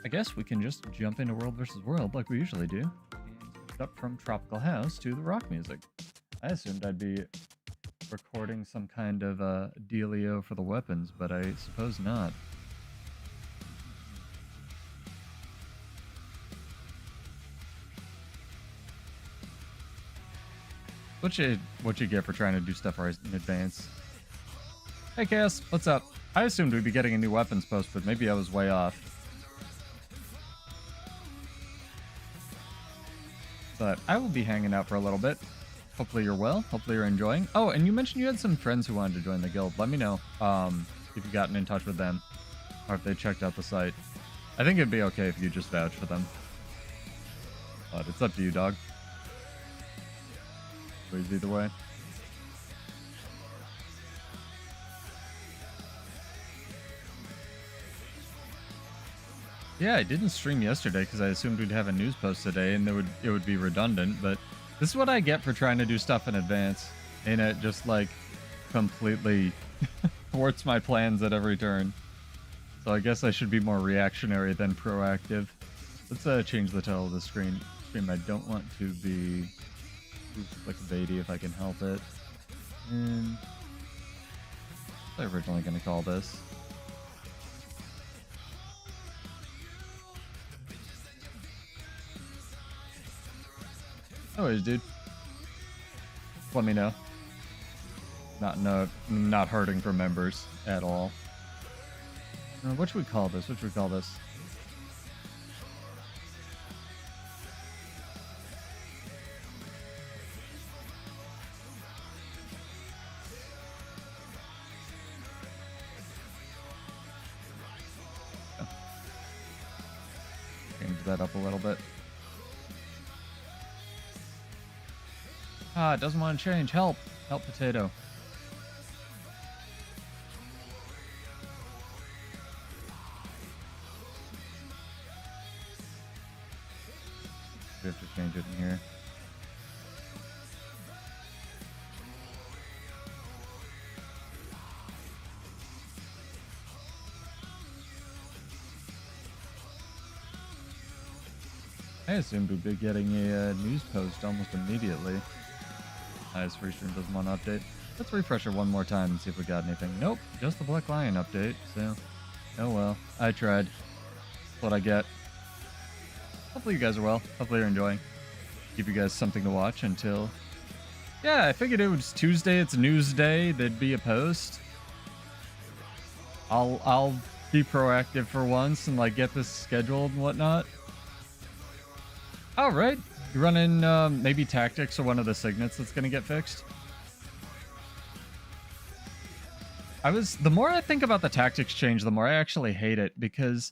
I guess we can just jump into World versus World like we usually do. And switch up from Tropical House to the rock music. I assumed I'd be recording some kind of dealio for the weapons, but I suppose not. What you get for trying to do stuff right in advance? Hey Chaos, what's up? I assumed we'd be getting a new weapons post, but maybe I was way off. But I will be hanging out for a little bit. Hopefully you're well. Hopefully you're enjoying. Oh, and you mentioned you had some friends who wanted to join the guild. Let me know if you've gotten in touch with them or if they checked out the site. I think it'd be okay if you just vouch for them. But it's up to you, dog. Ways either way. Yeah, I didn't stream yesterday because I assumed we'd have a news post today and it would be redundant, but this is what I get for trying to do stuff in advance, and it just like completely thwarts my plans at every turn. So I guess I should be more reactionary than proactive. Let's change the title of the stream. I don't want to be clickbaity if I can help it. And what was I originally going to call this? No worries, dude. Let me know. Not hurting for members at all. What should we call this? What should we call this? Change that up a little bit. Ah, it doesn't want to change. Help. Help, potato. We have to change it in here. I assumed we'd be getting a news post almost immediately. Highest free stream doesn't want to update. Let's refresh it one more time and see if we got anything. Nope, just the Black Lion update, so oh well. I tried. That's what I get. Hopefully you guys are well. Hopefully you're enjoying. Give you guys something to watch until... Yeah, I figured it was Tuesday, it's news day, there'd be a post. I'll be proactive for once and like get this scheduled and whatnot. Alright. You run in maybe tactics or one of the signets that's gonna get fixed. The more I think about the tactics change, the more I actually hate it, because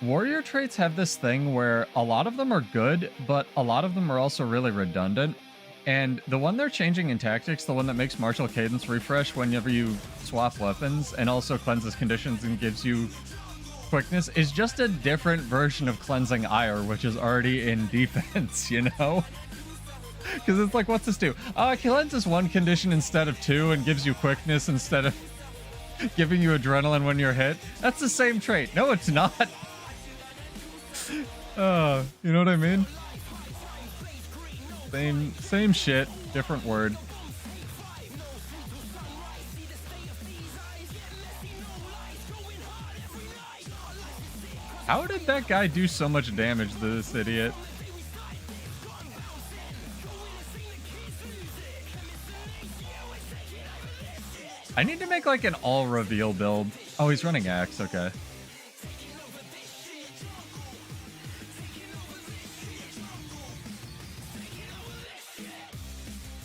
warrior traits have this thing where a lot of them are good, but a lot of them are also really redundant. And the one they're changing in tactics, the one that makes martial cadence refresh whenever you swap weapons and also cleanses conditions and gives you quickness, is just a different version of cleansing ire, which is already in defense, you know? Because it's like, what's this do? It cleanses one condition instead of two and gives you quickness instead of giving you adrenaline when you're hit. That's the same trait. No, it's not. You know what I mean? Same shit, different word. How did that guy do so much damage to this idiot? I need to make like an all reveal build. Oh, he's running axe, okay.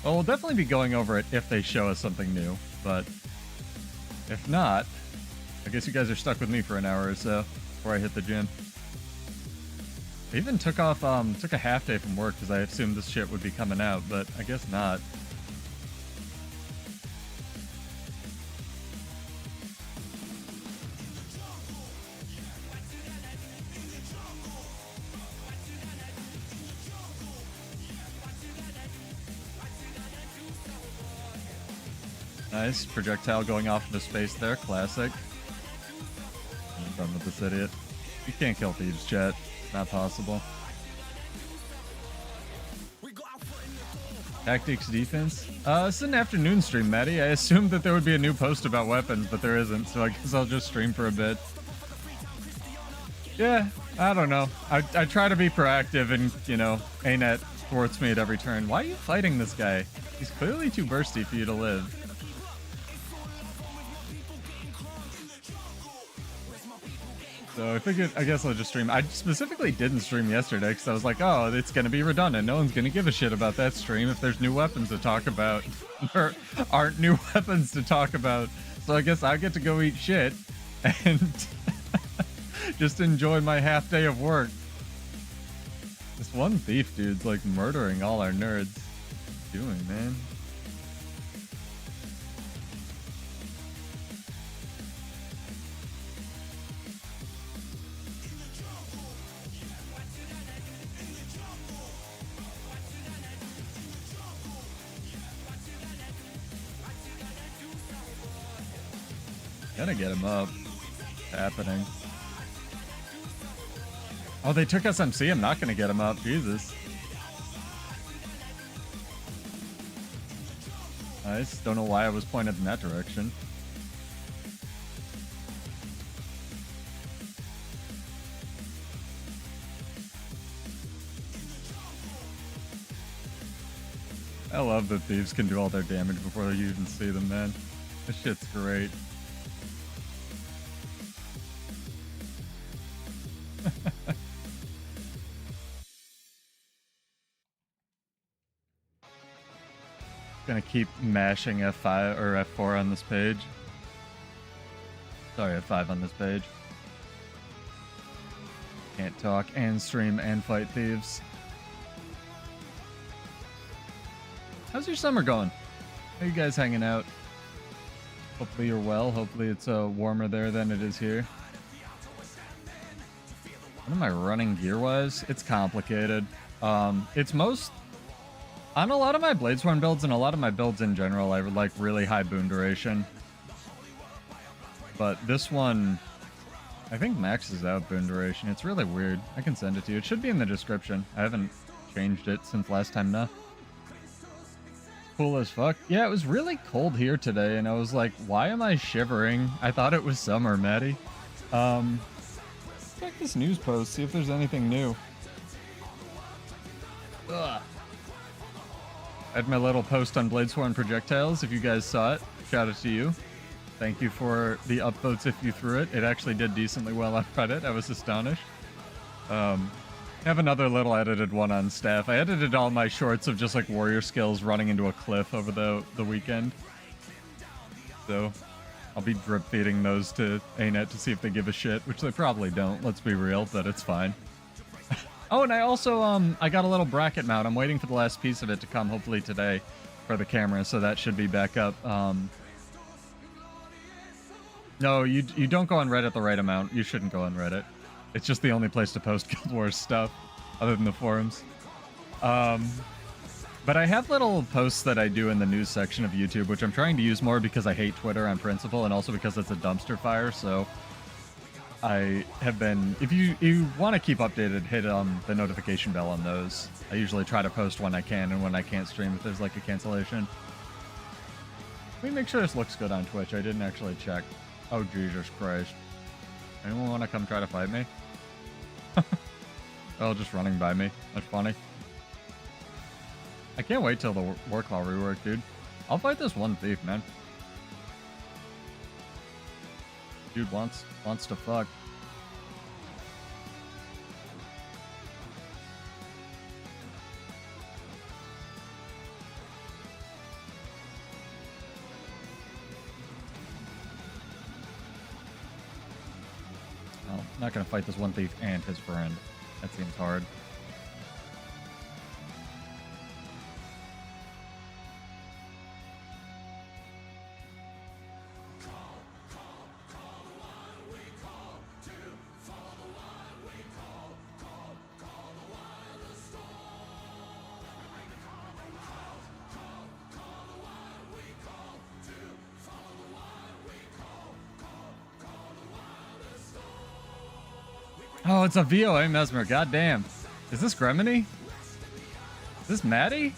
Well, we'll definitely be going over it if they show us something new, but if not, I guess you guys are stuck with me for an hour or so before I hit the gym. I even took a half day from work because I assumed this shit would be coming out, but I guess not. Nice. Projectile going off into space there. Classic. I'm done with this idiot. You can't kill thieves, chat. Not possible. Tactics defense. It's an afternoon stream, Maddie. I assumed that there would be a new post about weapons, but there isn't, so I guess I'll just stream for a bit. Yeah, I don't know. I try to be proactive and, you know, Anet thwarts me at every turn. Why are you fighting this guy? He's clearly too bursty for you to live. So I guess I'll just stream. I specifically didn't stream yesterday because I was like, oh, it's going to be redundant. No one's going to give a shit about that stream if there's new weapons to talk about. There aren't new weapons to talk about. So I guess I get to go eat shit and just enjoy my half day of work. This one thief dude's like murdering all our nerds. What are you doing, man? Gotta get him up. It's happening. Oh, they took SMC. I'm not gonna get him up. Jesus. Nice. Don't know why I was pointed in that direction. I love that thieves can do all their damage before you even see them, man. This shit's great. Gonna keep mashing F5 or F4 on this page. Sorry, F5 on this page. Can't talk and stream and fight thieves. How's your summer going? How you guys hanging out? Hopefully you're well. Hopefully it's warmer there than it is here. What am I running gear-wise? It's complicated. It's most... On a lot of my Bladesworn builds and a lot of my builds in general, I would like really high boon duration. But this one, I think maxes out boon duration. It's really weird. I can send it to you. It should be in the description. I haven't changed it since last time, no. Cool as fuck. Yeah, it was really cold here today, and I was like, why am I shivering? I thought it was summer, Maddie. Check this news post, see if there's anything new. Ugh. I had my little post on Bladesworn projectiles. If you guys saw it, shout out to you. Thank you for the upvotes if you threw it. It actually did decently well on Reddit. I was astonished. I have another little edited one on staff. I edited all my shorts of just like warrior skills running into a cliff over the weekend. So I'll be drip feeding those to Anet to see if they give a shit, which they probably don't. Let's be real, but it's fine. Oh, and I also, I got a little bracket mount. I'm waiting for the last piece of it to come, hopefully today, for the camera, so that should be back up. No, you don't go on Reddit the right amount. You shouldn't go on Reddit. It's just the only place to post Guild Wars stuff, other than the forums. But I have little posts that I do in the news section of YouTube, which I'm trying to use more because I hate Twitter on principle, and also because it's a dumpster fire, so... I have been, if you want to keep updated, hit the notification bell on those. I usually try to post when I can and when I can't stream if there's like a cancellation. Let me make sure this looks good on Twitch. I didn't actually check. Oh, Jesus Christ. Anyone want to come try to fight me? Oh, just running by me. That's funny. I can't wait till the work law rework, dude. I'll fight this one thief, man. Dude wants to fuck. Well, I'm not gonna fight this one thief and his friend. That seems hard. Oh, it's a VOA mesmer. God damn. Is this Gremini? Is this Maddie?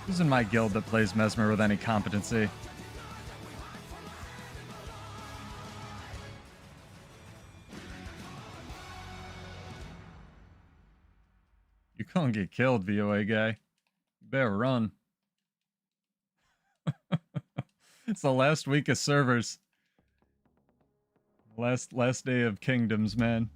Who's in my guild that plays mesmer with any competency? You can't get killed, VOA guy. You better run. It's the last week of servers. Last day of kingdoms, man.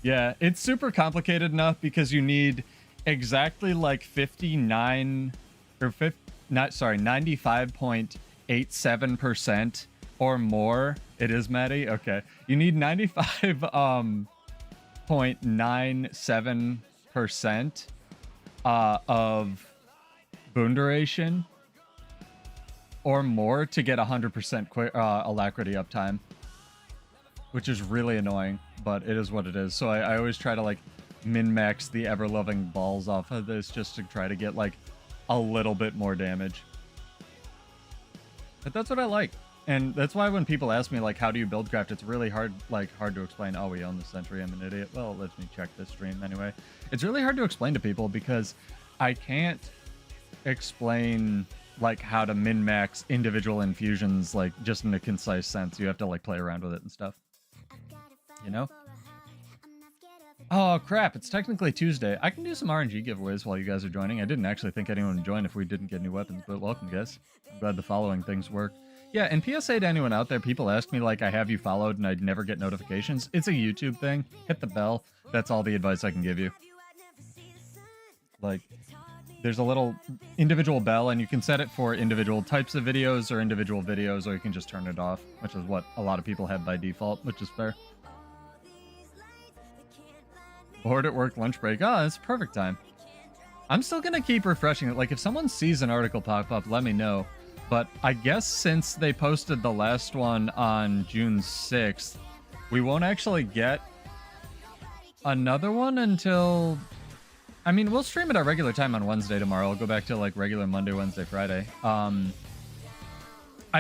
Yeah, it's super complicated enough because you need exactly like 59 or 95.87% or more. It is Maddie. Okay. You need 95.97% of boon duration or more to get 100% alacrity uptime, which is really annoying, but it is what it is. So I always try to like min-max the ever-loving balls off of this just to try to get like a little bit more damage. But that's what I like. And that's why when people ask me like, how do you build craft? It's really hard to explain. Oh, we own the century. I'm an idiot. Well, let me check this stream anyway. It's really hard to explain to people because I can't explain like how to min-max individual infusions like just in a concise sense. You have to like play around with it and stuff. You know? Oh crap, it's technically Tuesday. I can do some RNG giveaways while you guys are joining. I didn't actually think anyone would join if we didn't get new weapons, but welcome guys. I'm glad the following things work. Yeah, and PSA to anyone out there, people ask me like, I have you followed and I'd never get notifications. It's a YouTube thing. Hit the bell. That's all the advice I can give you. Like, there's a little individual bell and you can set it for individual types of videos or individual videos, or you can just turn it off, which is what a lot of people have by default, which is fair. Bored at work, lunch break. Oh, it's perfect time. I'm still going to keep refreshing it. Like, if someone sees an article pop up, let me know. But I guess since they posted the last one on June 6th, we won't actually get another one until... I mean, we'll stream it at regular time on Wednesday tomorrow. I'll go back to, like, regular Monday, Wednesday, Friday. I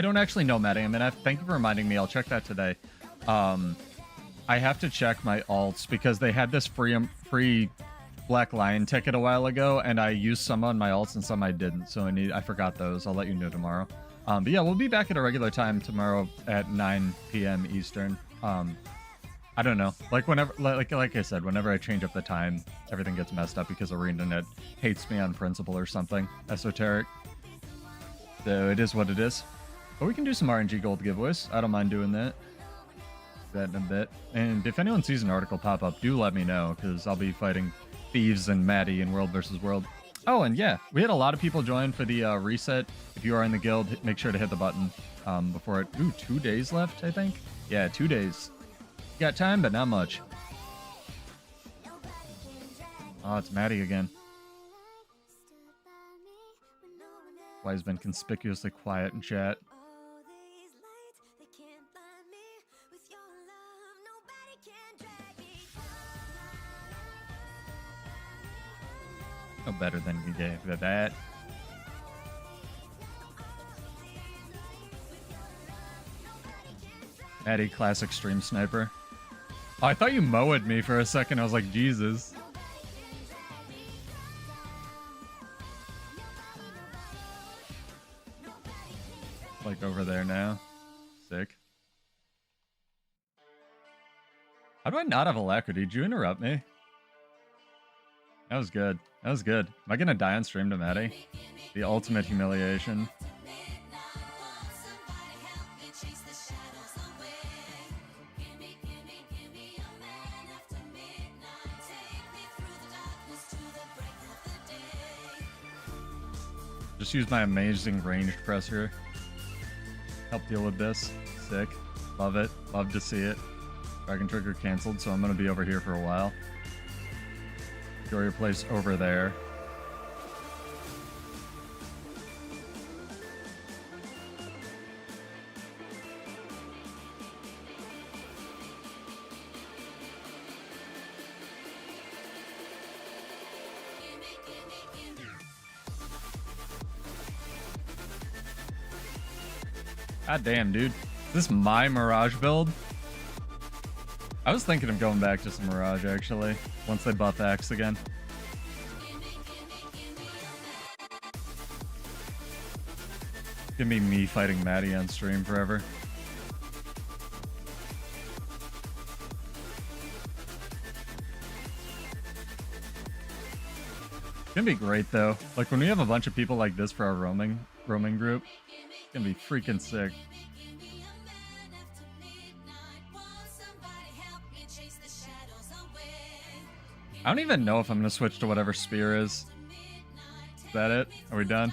don't actually know, Maddie. I mean, thank you for reminding me. I'll check that today. I have to check my alts because they had this free Black Lion ticket a while ago, and I used some on my alts and some I didn't, so I forgot those. I'll let you know tomorrow. But yeah, we'll be back at a regular time tomorrow at 9 p.m. Eastern. I don't know. Like whenever, like I said, whenever I change up the time, everything gets messed up because ArenaNet hates me on principle or something esoteric. So it is what it is. But we can do some RNG gold giveaways. I don't mind doing that. That in a bit. And if anyone sees an article pop up, do let me know because I'll be fighting Thieves and Maddie in World vs. World. Oh, and yeah, we had a lot of people join for the reset. If you are in the guild, make sure to hit the button before it... Ooh, 2 days left, I think? Yeah, 2 days. Got time, but not much. Oh, it's Maddie again. Why he's been conspicuously quiet in chat. No better than you gave that. Maddie, classic stream sniper. Oh, I thought you mowed me for a second. I was like, Jesus. Like over there now. Sick. How do I not have alacrity? Did you interrupt me? That was good. That was good. Am I gonna die on stream to Maddie? The ultimate humiliation. Just use my amazing ranged pressure. Help deal with this. Sick. Love it. Love to see it. Dragon trigger canceled, so I'm gonna be over here for a while. Go your place over there. God damn, dude. Is this my Mirage build? I was thinking of going back to some Mirage, actually, once they buff Axe again. It's gonna be me fighting Maddie on stream forever. It's gonna be great, though. Like, when we have a bunch of people like this for our roaming group, it's gonna be freaking sick. I don't even know if I'm gonna switch to whatever spear is. Is that it? Are we done?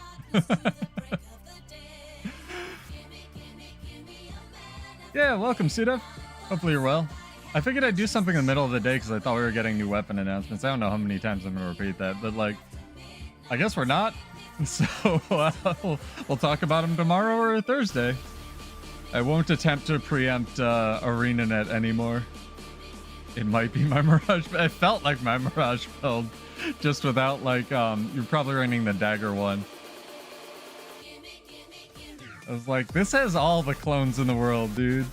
Yeah, welcome, Suda. Hopefully you're well. I figured I'd do something in the middle of the day because I thought we were getting new weapon announcements. I don't know how many times I'm gonna repeat that, but like, I guess we're not. So we'll talk about them tomorrow or Thursday. I won't attempt to preempt ArenaNet anymore. It might be my Mirage. It felt like my Mirage build, just without like you're probably running the dagger one. I was like, this has all the clones in the world, dude.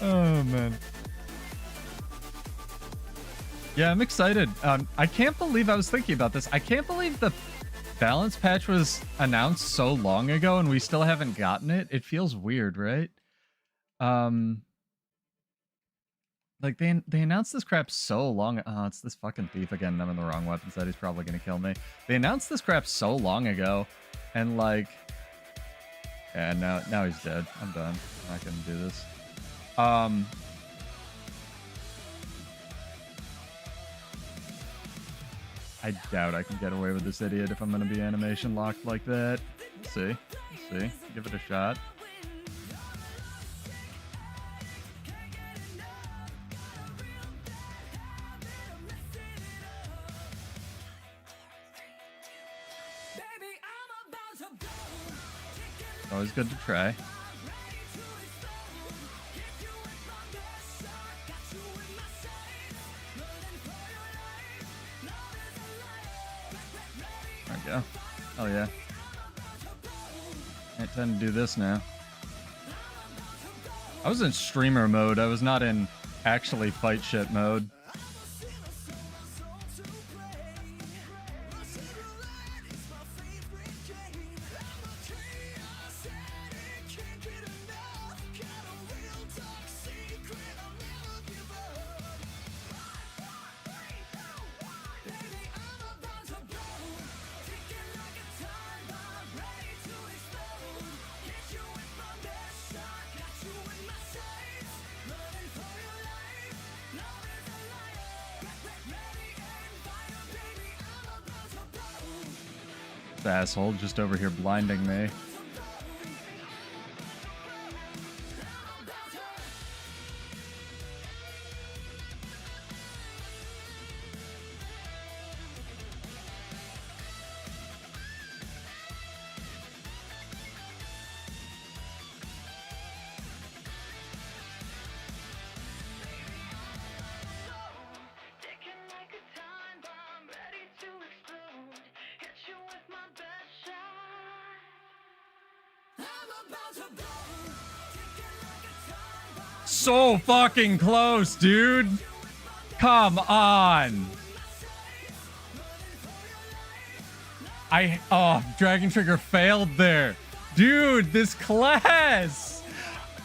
Oh man. Yeah, I'm excited. I can't believe I was thinking about this. I can't believe the balance patch was announced so long ago and we still haven't gotten it. It feels weird, right? Like they announced this crap so long. Oh, it's this fucking thief again. I'm in the wrong weapon set. He's probably gonna kill me. They announced this crap so long ago, and like, yeah, now he's dead. I'm done. I'm not gonna do this. I doubt I can get away with this idiot if I'm gonna be animation locked like that. Let's see. Let's see. Give it a shot. Always good to try. There we go. Oh yeah. I tend to do this now. I was in streamer mode. I was not in actually fight shit mode. Asshole just over here blinding me. So fucking close, dude. Come on. Dragon Trigger failed there. Dude, this class.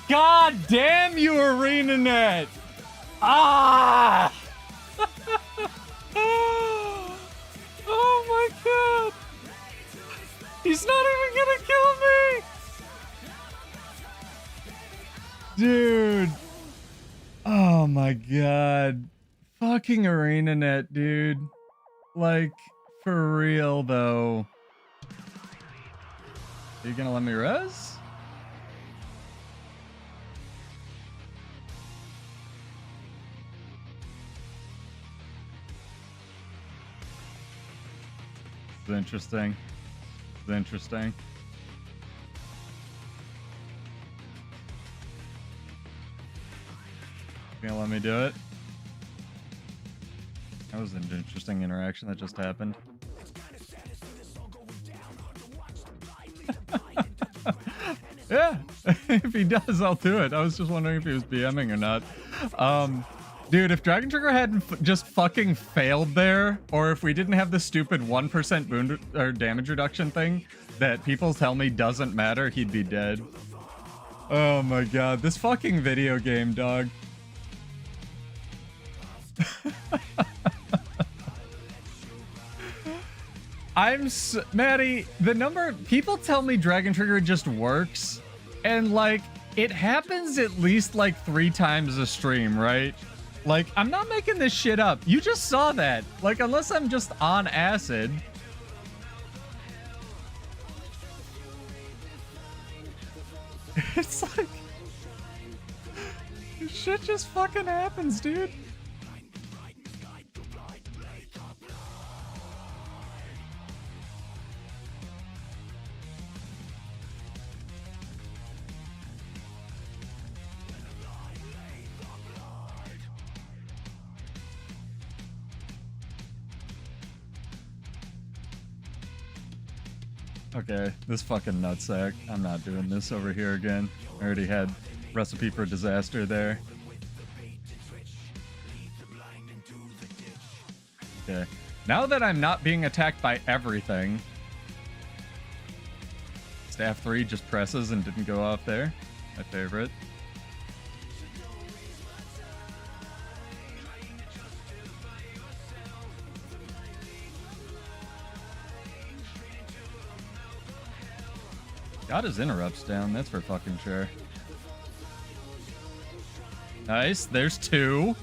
God damn you, ArenaNet. Ah! Oh my god. He's not even gonna kill me. Dude. Oh my god. Fucking ArenaNet, dude. Like, for real though. Are you gonna let me res? It's interesting. It's interesting. You gonna let me do it? That was an interesting interaction that just happened. Yeah, if he does, I'll do it. I was just wondering if he was BMing or not. Dude, if Dragon Trigger hadn't just fucking failed there, or if we didn't have the stupid 1% wound or damage reduction thing that people tell me doesn't matter, he'd be dead. Oh my god, this fucking video game, dog. Maddie, the number people tell me Dragon Trigger just works, and like it happens at least like 3 times a stream, right? Like, I'm not making this shit up. You just saw that. Like, unless I'm just on acid. It's like shit just fucking happens, dude. Okay, this fucking nutsack. I'm not doing this over here again. I already had recipe for disaster there. Okay, now that I'm not being attacked by everything, staff 3 just presses and didn't go off there. My favorite. Got his interrupts down, that's for fucking sure. Nice, there's 2.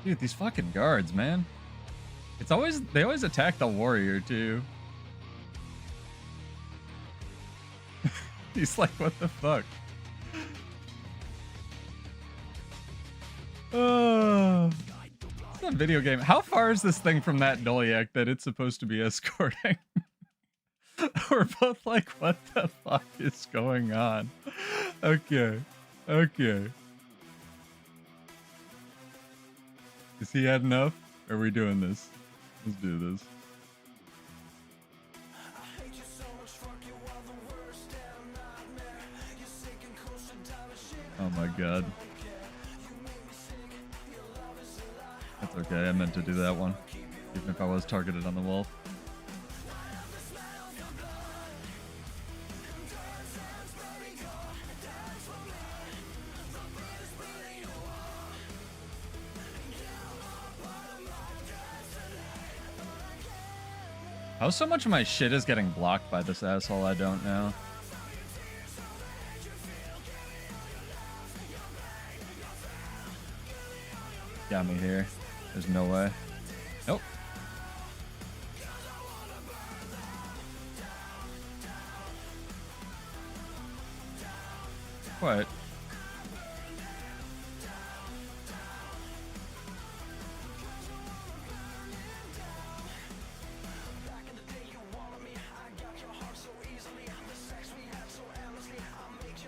Dude, these fucking guards, man. It's always, they always attack the warrior too. He's like, what the fuck? Oh. A video game. How far is this thing from that Dolyak that it's supposed to be escorting? We're both like, what the fuck is going on? Okay. Okay. Is he had enough? Are we doing this? Let's do this. Oh my god. That's okay, I meant to do that one. Even if I was targeted on the wolf. How so much of my shit is getting blocked by this asshole, I don't know. Got me here. There's no way. Nope. What?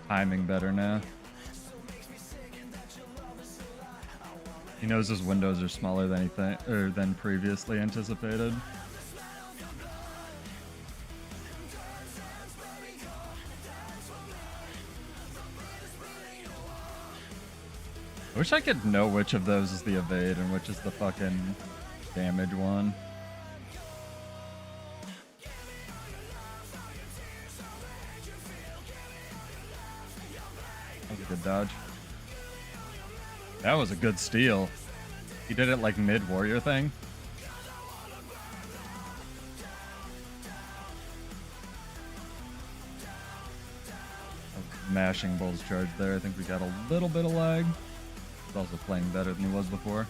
Timing better now. He knows his windows are smaller than than previously anticipated. I wish I could know which of those is the evade and which is the fucking damage one. That was a good dodge. That was a good steal. He did it like mid-warrior thing. Mashing Bull's charge there. I think we got a little bit of lag. He's also playing better than he was before.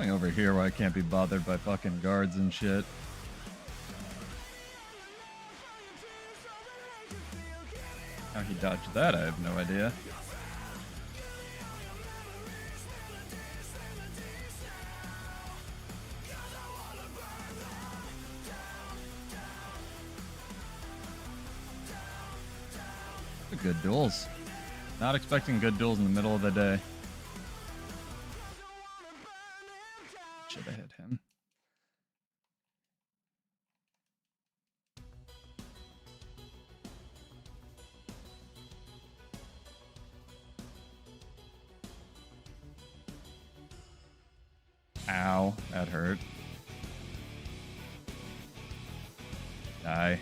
Going over here where I can't be bothered by fucking guards and shit. How he dodged that, I have no idea. Good duels. Not expecting good duels in the middle of the day. Should have hit him. Ow, that hurt. Die.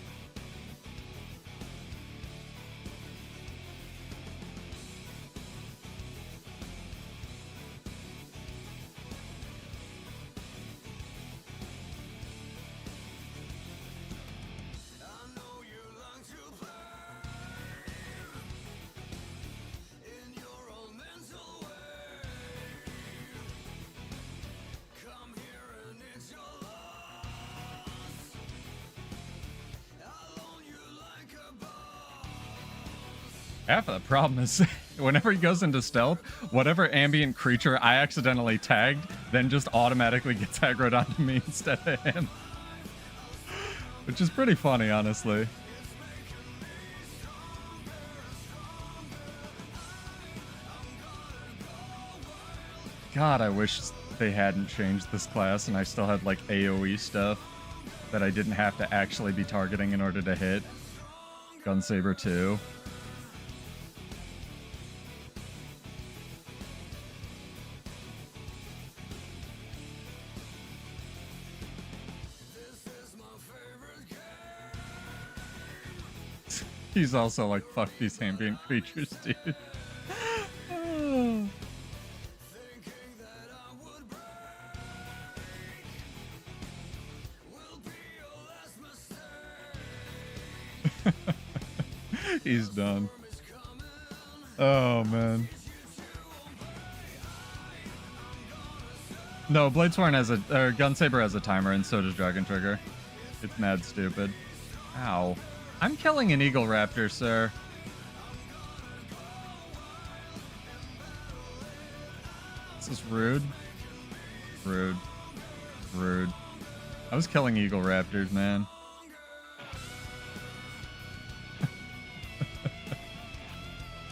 Half of the problem is whenever he goes into stealth, whatever ambient creature I accidentally tagged then just automatically gets aggroed onto me instead of him. Which is pretty funny, honestly. God, I wish they hadn't changed this class and I still had like AoE stuff that I didn't have to actually be targeting in order to hit. Gunsaber 2. He's also like, fuck these ambient creatures, dude. He's done. Oh, man. No, Bladesworn has a, or Gunsaber has a timer, and so does Dragon Trigger. It's mad stupid. Ow. I'm killing an Eagle Raptor, sir. This is rude. Rude. Rude. I was killing Eagle Raptors, man.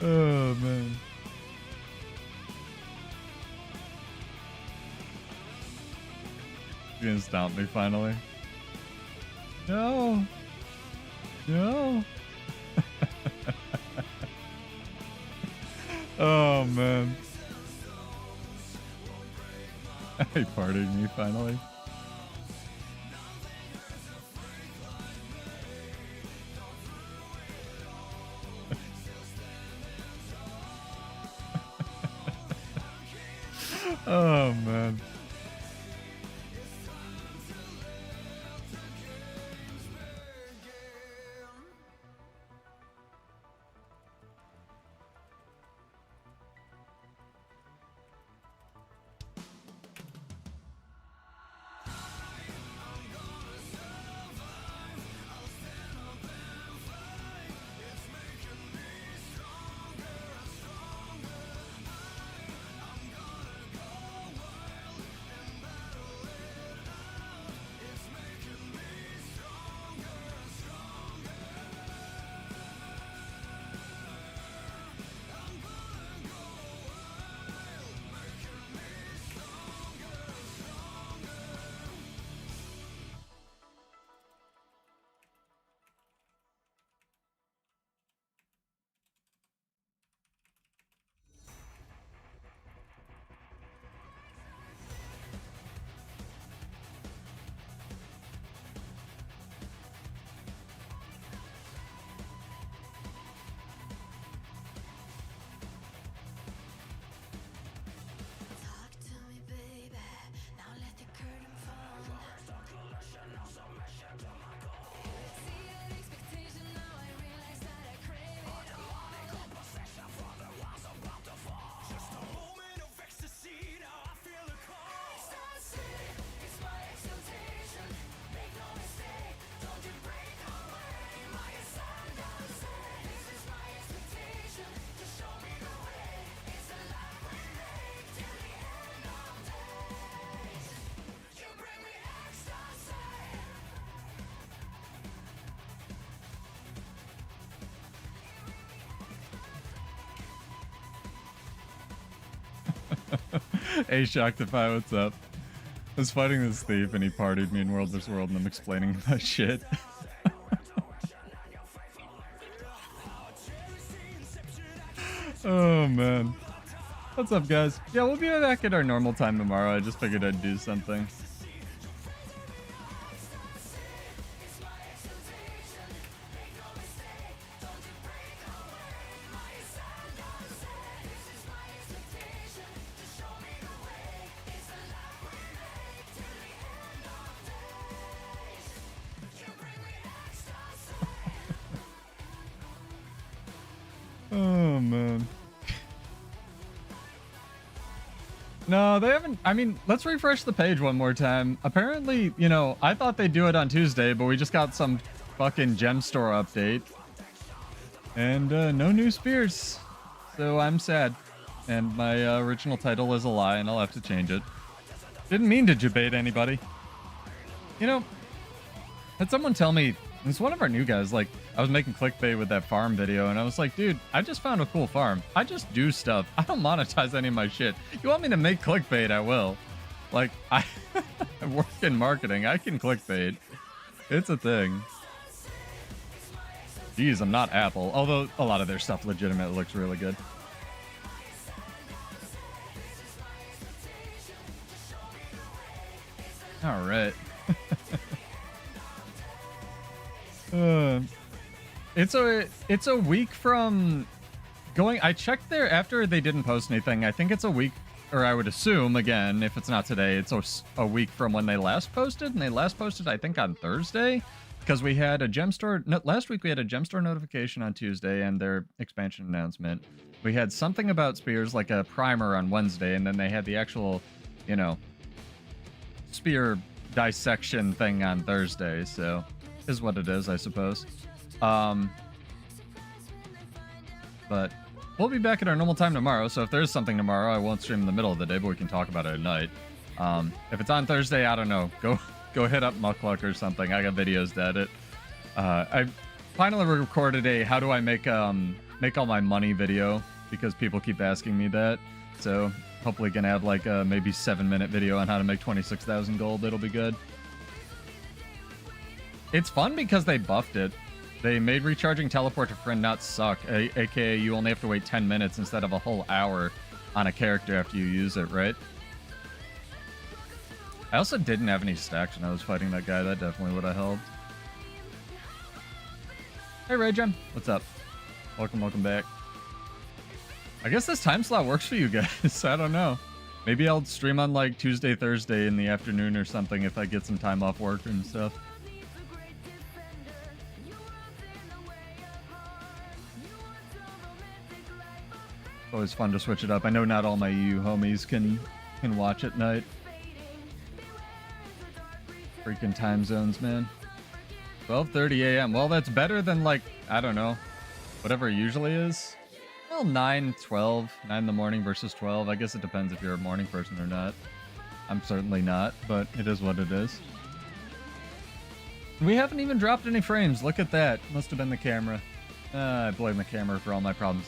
Oh, man. You're gonna stomp me, finally. No. No. Oh, man. He partied me, finally. Oh, man. Hey, Shocktify, what's up? I was fighting this thief and he partied me in World vs. World and I'm explaining about shit. Oh, man. What's up, guys? Yeah, we'll be back at our normal time tomorrow. I just figured I'd do something. Oh, man. No, they haven't. I mean, let's refresh the page one more time. Apparently, you know, I thought they'd do it on Tuesday, but we just got some fucking gem store update. And no new spears. So I'm sad. And my original title is a lie, and I'll have to change it. Didn't mean to debate anybody. You know, had someone tell me, it's one of our new guys, like, I was making clickbait with that farm video, and I was like, dude, I just found a cool farm. I just do stuff. I don't monetize any of my shit. You want me to make clickbait, I will. Like, I work in marketing. I can clickbait. It's a thing. Jeez, I'm not Apple. Although, a lot of their stuff legitimately looks really good. All right. It's a week from going. I checked there after they didn't post anything. I think it's a week, or I would assume again, if it's not today, it's a week from when they last posted. And they last posted, I think, on Thursday, because we had a gem store. No, last week we had a gem store notification on Tuesday and their expansion announcement. We had something about spears, like a primer, on Wednesday, and then they had the actual, you know, spear dissection thing on Thursday. So is what it is, I suppose. But we'll be back at our normal time tomorrow, so if there's something tomorrow, I won't stream in the middle of the day, but we can talk about it at night. If it's on Thursday, I don't know. Go hit up Muckluck or something. I got videos to edit. I finally recorded a how do I make all my money video, because people keep asking me that. So hopefully can have like a maybe 7-minute video on how to make 26,000 gold. It'll be good. It's fun because they buffed it. They made recharging teleport to friend not suck, aka you only have to wait 10 minutes instead of a whole hour on a character after you use it, right? I also didn't have any stacks when I was fighting that guy. That definitely would have helped. Hey, Rayjam. What's up? Welcome back. I guess this time slot works for you guys. I don't know. Maybe I'll stream on like Tuesday, Thursday in the afternoon or something if I get some time off work and stuff. Always fun to switch it up. I know not all my EU homies can watch at night. Freaking time zones, man. 12:30 a.m. Well, that's better than, like, I don't know, whatever it usually is. Well, 9 in the morning versus 12. I guess it depends if you're a morning person or not. I'm certainly not, but it is what it is. We haven't even dropped any frames. Look at that. Must have been the camera. I blame the camera for all my problems.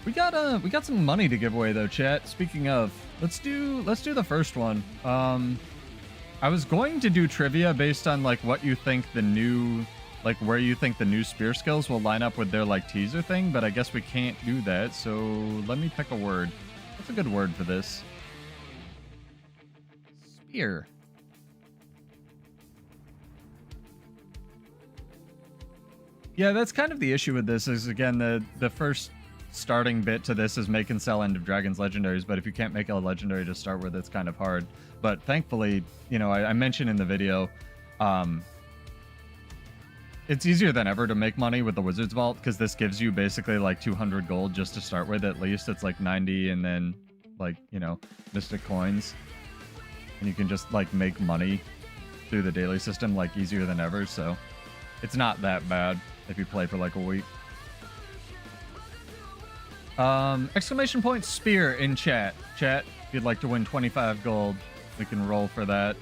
We got some money to give away though, chat. Speaking of, let's do the first one. I was going to do trivia based on like what you think the new, like where you think the new spear skills will line up with their like teaser thing, but I guess we can't do that. So let me pick a word. What's a good word for this? Spear. Yeah, that's kind of the issue with this is, again, the first starting bit to this is make and sell End of Dragons legendaries, but if you can't make a legendary to start with, it's kind of hard. But thankfully, you know, I mentioned in the video, it's easier than ever to make money with the Wizard's Vault, because this gives you basically like 200 gold just to start with. At least it's like 90 and then like, you know, mystic coins, and you can just like make money through the daily system like easier than ever. So it's not that bad if you play for like a week. Exclamation point spear in chat. Chat, if you'd like to win 25 gold, we can roll for that.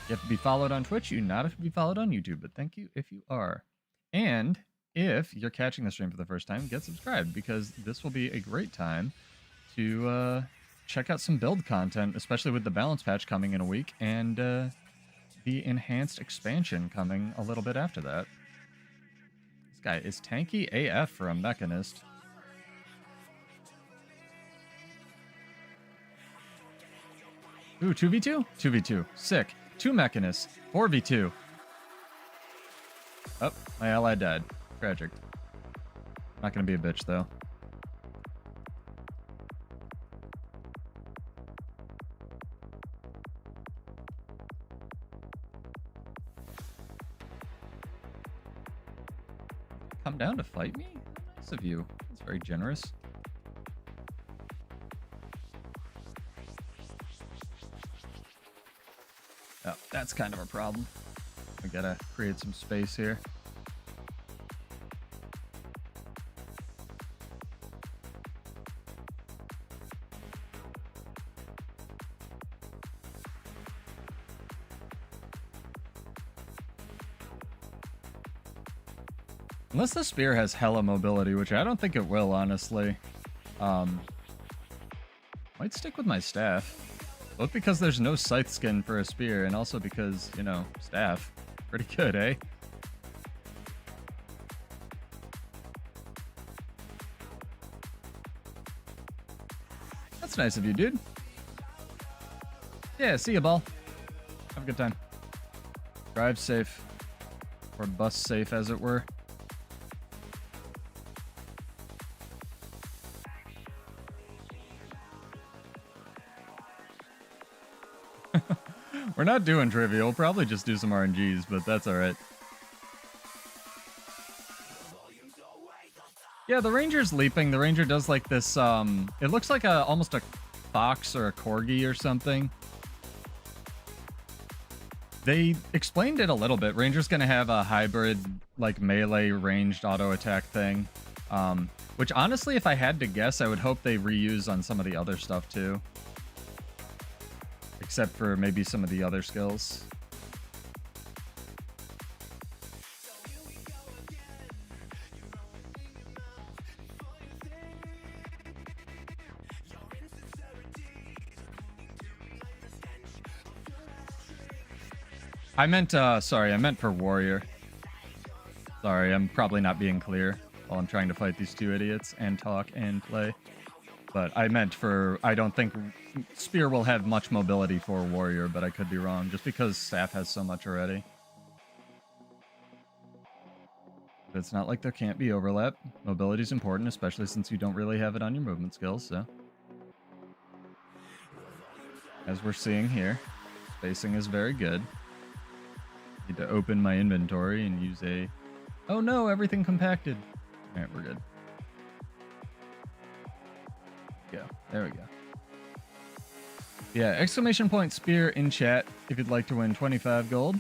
You have to be followed on Twitch. You not have to be followed on YouTube, but thank you if you are. And if you're catching the stream for the first time, get subscribed, because this will be a great time to check out some build content, especially with the balance patch coming in a week, and the enhanced expansion coming a little bit after that. This guy is tanky AF for a mechanist. Ooh, 2v2? 2v2. Sick. 2 mechanists. 4v2. Oh, my ally died. Tragic. Not gonna be a bitch, though. Come down to fight me? Nice of you. That's very generous. Oh, that's kind of a problem. We gotta create some space here. Unless the spear has hella mobility, which I don't think it will, honestly. Might stick with my staff. Both because there's no scythe skin for a spear, and also because, you know, staff. Pretty good, eh? That's nice of you, dude. Yeah, see ya, ball. Have a good time. Drive safe. Or bus safe, as it were. We're not doing trivia. We'll probably just do some RNGs, but that's alright. Yeah, the ranger's leaping. The ranger does like this, it looks like almost a fox or a corgi or something. They explained it a little bit. Ranger's gonna have a hybrid, like, melee ranged auto attack thing. Which honestly, if I had to guess, I would hope they reuse on some of the other stuff too. Except for maybe some of the other skills. I meant, sorry, I meant for warrior. Sorry, I'm probably not being clear while I'm trying to fight these two idiots and talk and play. But I meant for, I don't think spear will have much mobility for warrior, but I could be wrong, just because staff has so much already. But it's not like there can't be overlap. Mobility is important, especially since you don't really have it on your movement skills, so. As we're seeing here, spacing is very good. Need to open my inventory and use a... Oh no, everything compacted. Alright, we're good. Go. There we go. Yeah, exclamation point spear in chat if you'd like to win 25 gold.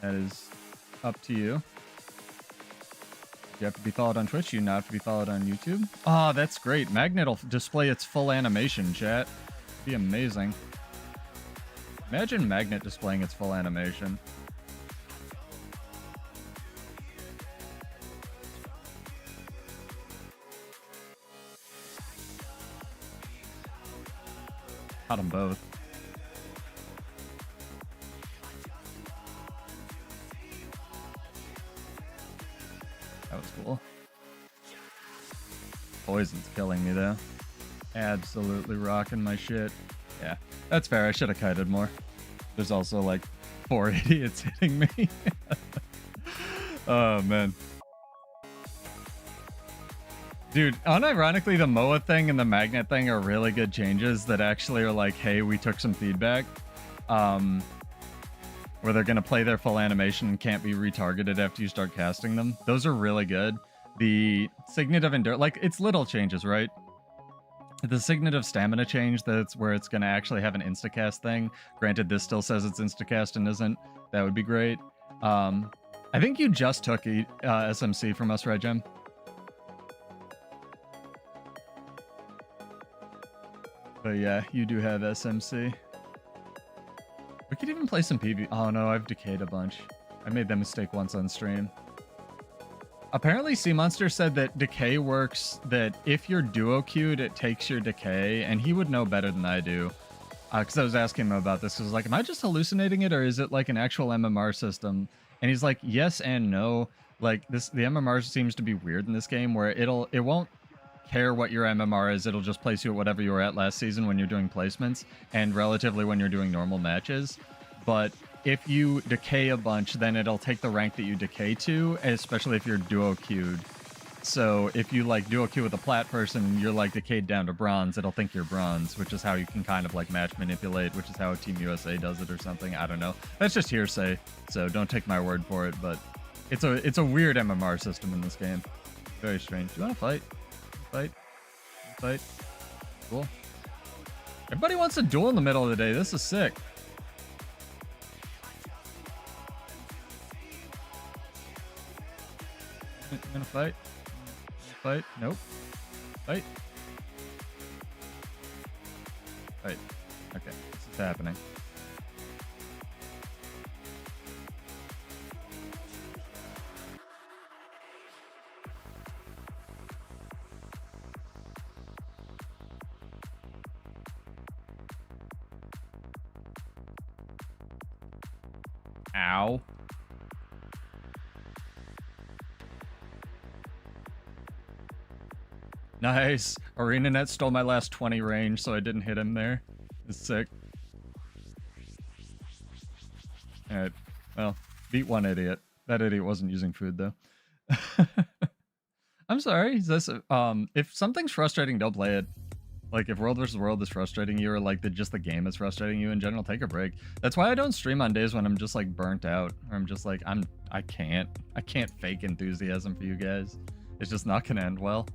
That is up to you. You have to be followed on Twitch. You not have to be followed on YouTube. Oh, that's great. Magnet will display its full animation, chat. It'd be amazing. Imagine Magnet displaying its full animation. Caught them both. That was cool. Poison's killing me though. Absolutely rocking my shit. Yeah, that's fair. I should have kited more. There's also like 4 idiots hitting me. Oh man. Dude, unironically, the MOA thing and the magnet thing are really good changes that actually are like, hey, we took some feedback. Where they're going to play their full animation and can't be retargeted after you start casting them. Those are really good. The Signet of Endurance, like, it's little changes, right? The Signet of Stamina change, that's where it's going to actually have an instacast thing. Granted, this still says it's instacast and isn't. That would be great. I think you just took SMC from us, right, Jem? But yeah, you do have SMC. We could even play some PV. Oh no, I've decayed a bunch. I made that mistake once on stream. Apparently, Sea Monster said that decay works, that if you're duo queued, it takes your decay, and he would know better than I do. Because I was asking him about this. I was like, am I just hallucinating it, or is it like an actual MMR system? And he's like, yes and no. Like, the MMR seems to be weird in this game, where it won't care what your MMR is. It'll just place you at whatever you were at last season when you're doing placements, and relatively when you're doing normal matches. But if you decay a bunch, then it'll take the rank that you decay to, especially if you're duo queued. So if you like duo queue with a plat person and you're like decayed down to bronze, it'll think you're bronze, which is how you can kind of like match manipulate, which is how Team USA does it or something. I don't know. That's just hearsay, so don't take my word for it, but it's a weird MMR system in this game. Very strange. Do you want to fight? Fight? Fight? Cool. Everybody wants to duel in the middle of the day. This is sick. I'm gonna fight. Fight. Nope. Fight. Fight. Okay, this is happening. Ow. Nice. Arena Net stole my last 20 range, so I didn't hit him there. It's sick. Alright. Well, beat one idiot. That idiot wasn't using food, though. I'm sorry. Is this, if something's frustrating, don't play it. Like, if World vs. World is frustrating you, or like just the game is frustrating you in general, take a break. That's why I don't stream on days when I'm just like burnt out, or I'm just like, I can't fake enthusiasm for you guys. It's just not gonna end well.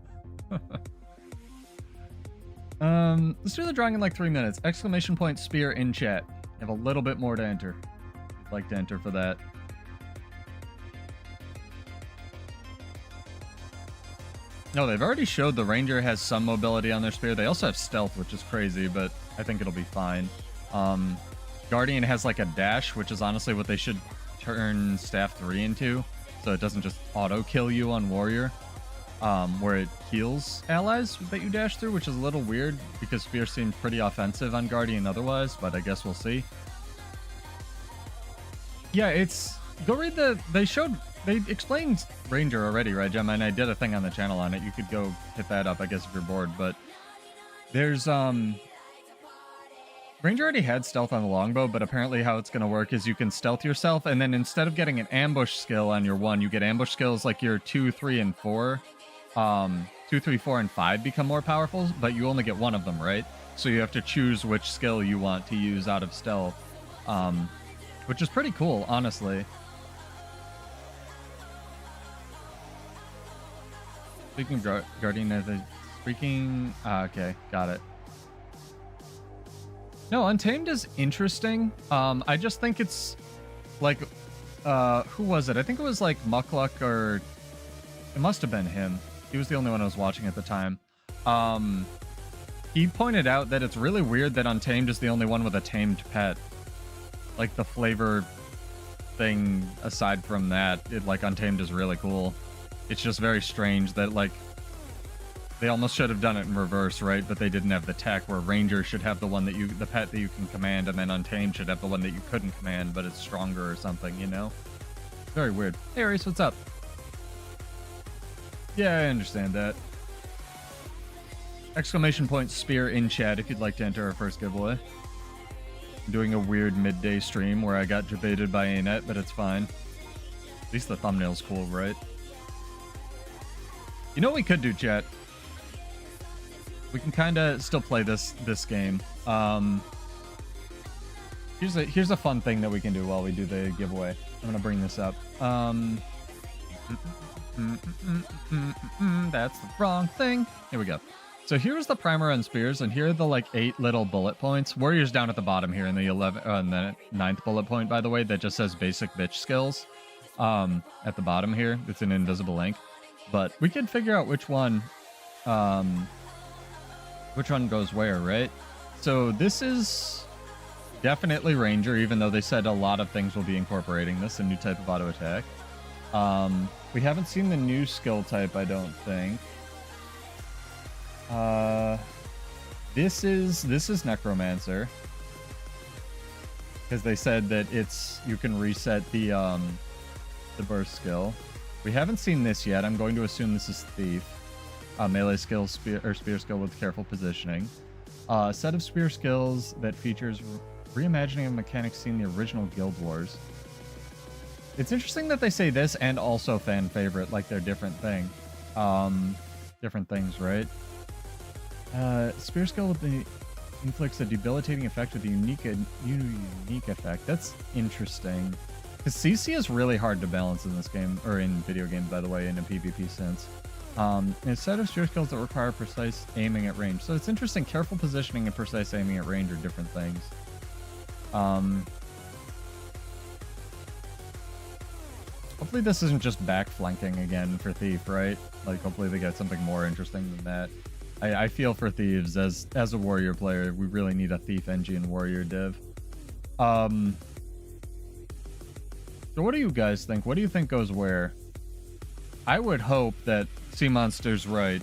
Let's do the drawing in like 3 minutes. Exclamation point spear in chat. I have a little bit more to enter. I'd like to enter for that. No, they've already showed the ranger has some mobility on their spear. They also have stealth, which is crazy, but I think it'll be fine. Guardian has like a dash, which is honestly what they should turn staff 3 into, so it doesn't just auto kill you on warrior. Where it heals allies that you dash through, which is a little weird because spear seemed pretty offensive on Guardian otherwise, but I guess we'll see. Yeah, it's... Go read the... They explained Ranger already, right, Gemma? And I did a thing on the channel on it. You could go hit that up, I guess, if you're bored, but... There's, Ranger already had stealth on the longbow, but apparently how it's going to work is you can stealth yourself, and then instead of getting an ambush skill on your 1, you get ambush skills like your 2, 3, and 4. 2, 3, 4, and 5 become more powerful, but you only get one of them, right? So you have to choose which skill you want to use out of stealth, which is pretty cool, honestly. Speaking of Guardian, okay, got it. No, Untamed is interesting. I just think it's like, who was it? I think it was like Muckluck, or it must have been him. He was the only one I was watching at the time. He pointed out that it's really weird that Untamed is the only one with a tamed pet. Like, the flavor thing aside from that, like, Untamed is really cool. It's just very strange that, like, they almost should have done it in reverse, right? But they didn't have the tech, where Ranger should have the one that the pet that you can command, and then Untamed should have the one that you couldn't command, but it's stronger or something, you know? Very weird. Hey, Aries, what's up? Yeah, I understand that. Exclamation point spear in chat if you'd like to enter our first giveaway. I'm doing a weird midday stream where I got debated by Anet, but it's fine. At least the thumbnail's cool, right? You know what we could do, chat? We can kind of still play this game. Here's a fun thing that we can do while we do the giveaway. I'm gonna bring this up. That's the wrong thing. Here we go. So here's the primer on spears, and here are the like 8 little bullet points. Warrior's down at the bottom here in the 9th bullet point, by the way, that just says basic bitch skills. At the bottom here, it's an invisible link. But we can figure out which one goes where, right? So this is definitely Ranger, even though they said a lot of things will be incorporating this, a new type of auto attack. We haven't seen the new skill type, I don't think. This is necromancer. Because they said that you can reset the burst skill. We haven't seen this yet. I'm going to assume this is thief. Melee skill, spear skill with careful positioning. A set of spear skills that features reimagining of mechanics seen in the original Guild Wars. It's interesting that they say this and also fan favorite, like they're different thing. Different things, right? Spear skill with the inflicts a debilitating effect with a unique effect. That's interesting. Because CC is really hard to balance in this game, or in video games, by the way, in a PvP sense. A set of spear skills that require precise aiming at range. So it's interesting. Careful positioning and precise aiming at range are different things. Hopefully this isn't just back flanking again for Thief, right? Like, hopefully they get something more interesting than that. I feel for Thieves. As a warrior player, we really need a Thief engine warrior div. So what do you guys think? What do you think goes where? I would hope that Sea Monster's right.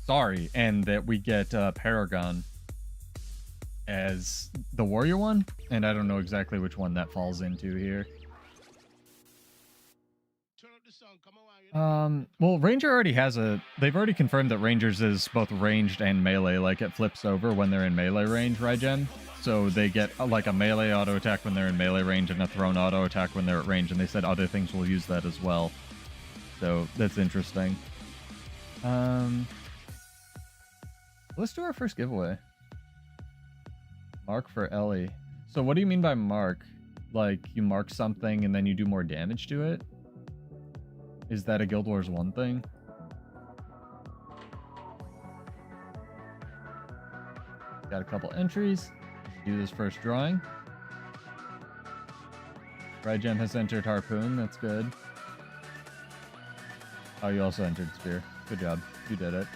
Sorry, and that we get Paragon as the warrior one, and I don't know exactly which one that falls into here. Well, Ranger already has they've already confirmed that Rangers is both ranged and melee, like it flips over when they're in melee range, right, Jen? So they get like a melee auto attack when they're in melee range and a thrown auto attack when they're at range, and they said other things will use that as well. So that's interesting. Let's do our first giveaway. Mark for Ellie. So what do you mean by mark? Like you mark something and then you do more damage to it? Is that a Guild Wars 1 thing? Got a couple entries. Do this first drawing. Rygem has entered Harpoon. That's good. Oh, you also entered Spear. Good job. You did it.